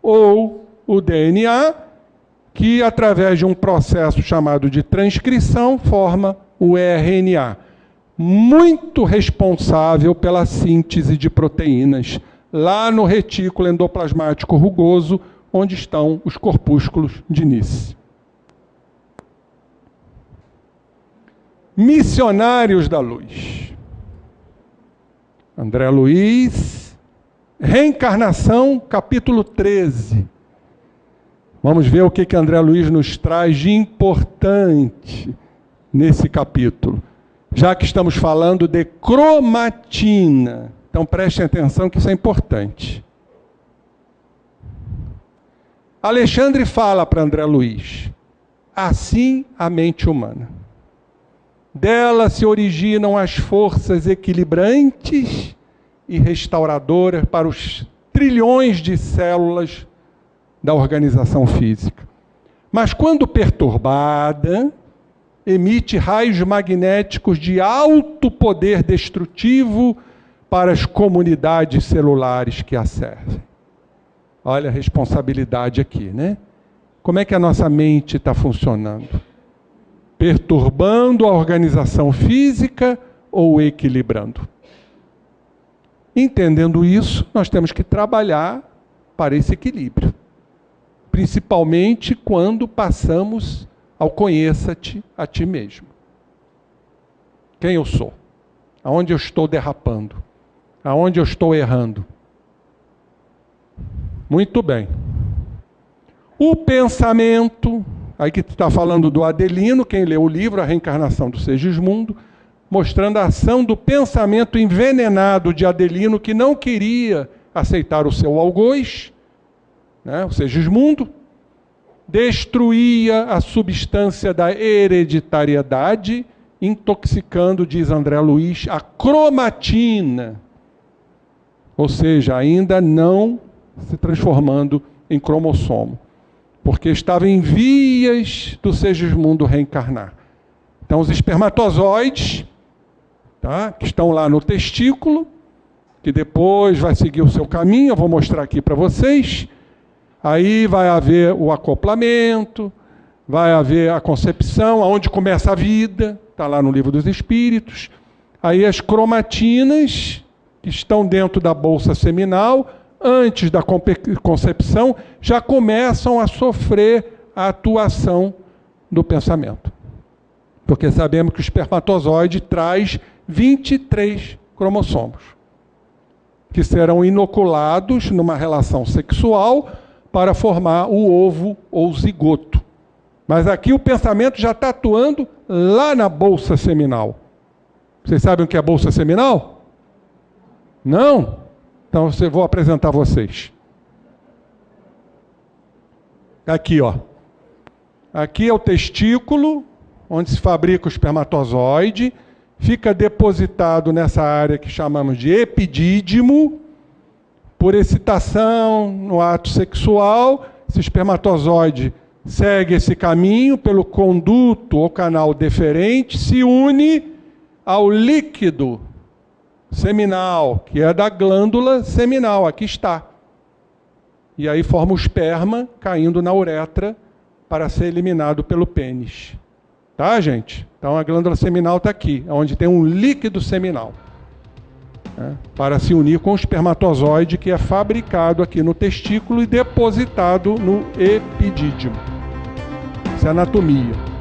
ou o DNA, que através de um processo chamado de transcrição, forma o RNA, muito responsável pela síntese de proteínas, lá no retículo endoplasmático rugoso, onde estão os corpúsculos de Nice. Missionários da Luz. André Luiz, Reencarnação, capítulo 13. Vamos ver o que André Luiz nos traz de importante nesse capítulo. Já que estamos falando de cromatina. Então prestem atenção que isso é importante. Alexandre fala para André Luiz: assim a mente humana. Dela se originam as forças equilibrantes e restauradoras para os trilhões de células da organização física. Mas quando perturbada, emite raios magnéticos de alto poder destrutivo para as comunidades celulares que a servem. Olha a responsabilidade aqui, né? Como é que a nossa mente está funcionando? Perturbando a organização física ou equilibrando? Entendendo isso, nós temos que trabalhar para esse equilíbrio. Principalmente quando passamos ao conheça-te a ti mesmo. Quem eu sou? Aonde eu estou derrapando? Aonde eu estou errando? Muito bem. O pensamento, aí que está falando do Adelino, quem leu o livro A Reencarnação do Segismundo, mostrando a ação do pensamento envenenado de Adelino, que não queria aceitar o seu algoz, né, o Segismundo, destruía a substância da hereditariedade, intoxicando, diz André Luiz, a cromatina, ou seja, ainda não se transformando em cromossomo, porque estava em vias do Segismundo reencarnar. Então, os espermatozoides, tá, que estão lá no testículo, que depois vai seguir o seu caminho, eu vou mostrar aqui para vocês. Aí vai haver o acoplamento, vai haver a concepção, aonde começa a vida, está lá no Livro dos Espíritos. Aí as cromatinas, que estão dentro da bolsa seminal, antes da concepção, já começam a sofrer a atuação do pensamento. Porque sabemos que o espermatozoide traz 23 cromossomos, que serão inoculados numa relação sexual para formar o ovo ou zigoto. Mas aqui o pensamento já está atuando lá na bolsa seminal. Vocês sabem o que é a bolsa seminal? Não? Então eu vou apresentar a vocês. Aqui, ó. Aqui é o testículo, onde se fabrica o espermatozoide, fica depositado nessa área que chamamos de epidídimo, por excitação no ato sexual, esse espermatozoide segue esse caminho pelo conduto ou canal deferente, se une ao líquido seminal, que é da glândula seminal, aqui está. E aí forma o esperma caindo na uretra para ser eliminado pelo pênis. Tá, gente? Então a glândula seminal está aqui, onde tem um líquido seminal, né, para se unir com o espermatozoide que é fabricado aqui no testículo e depositado no epidídimo. Essa é a anatomia.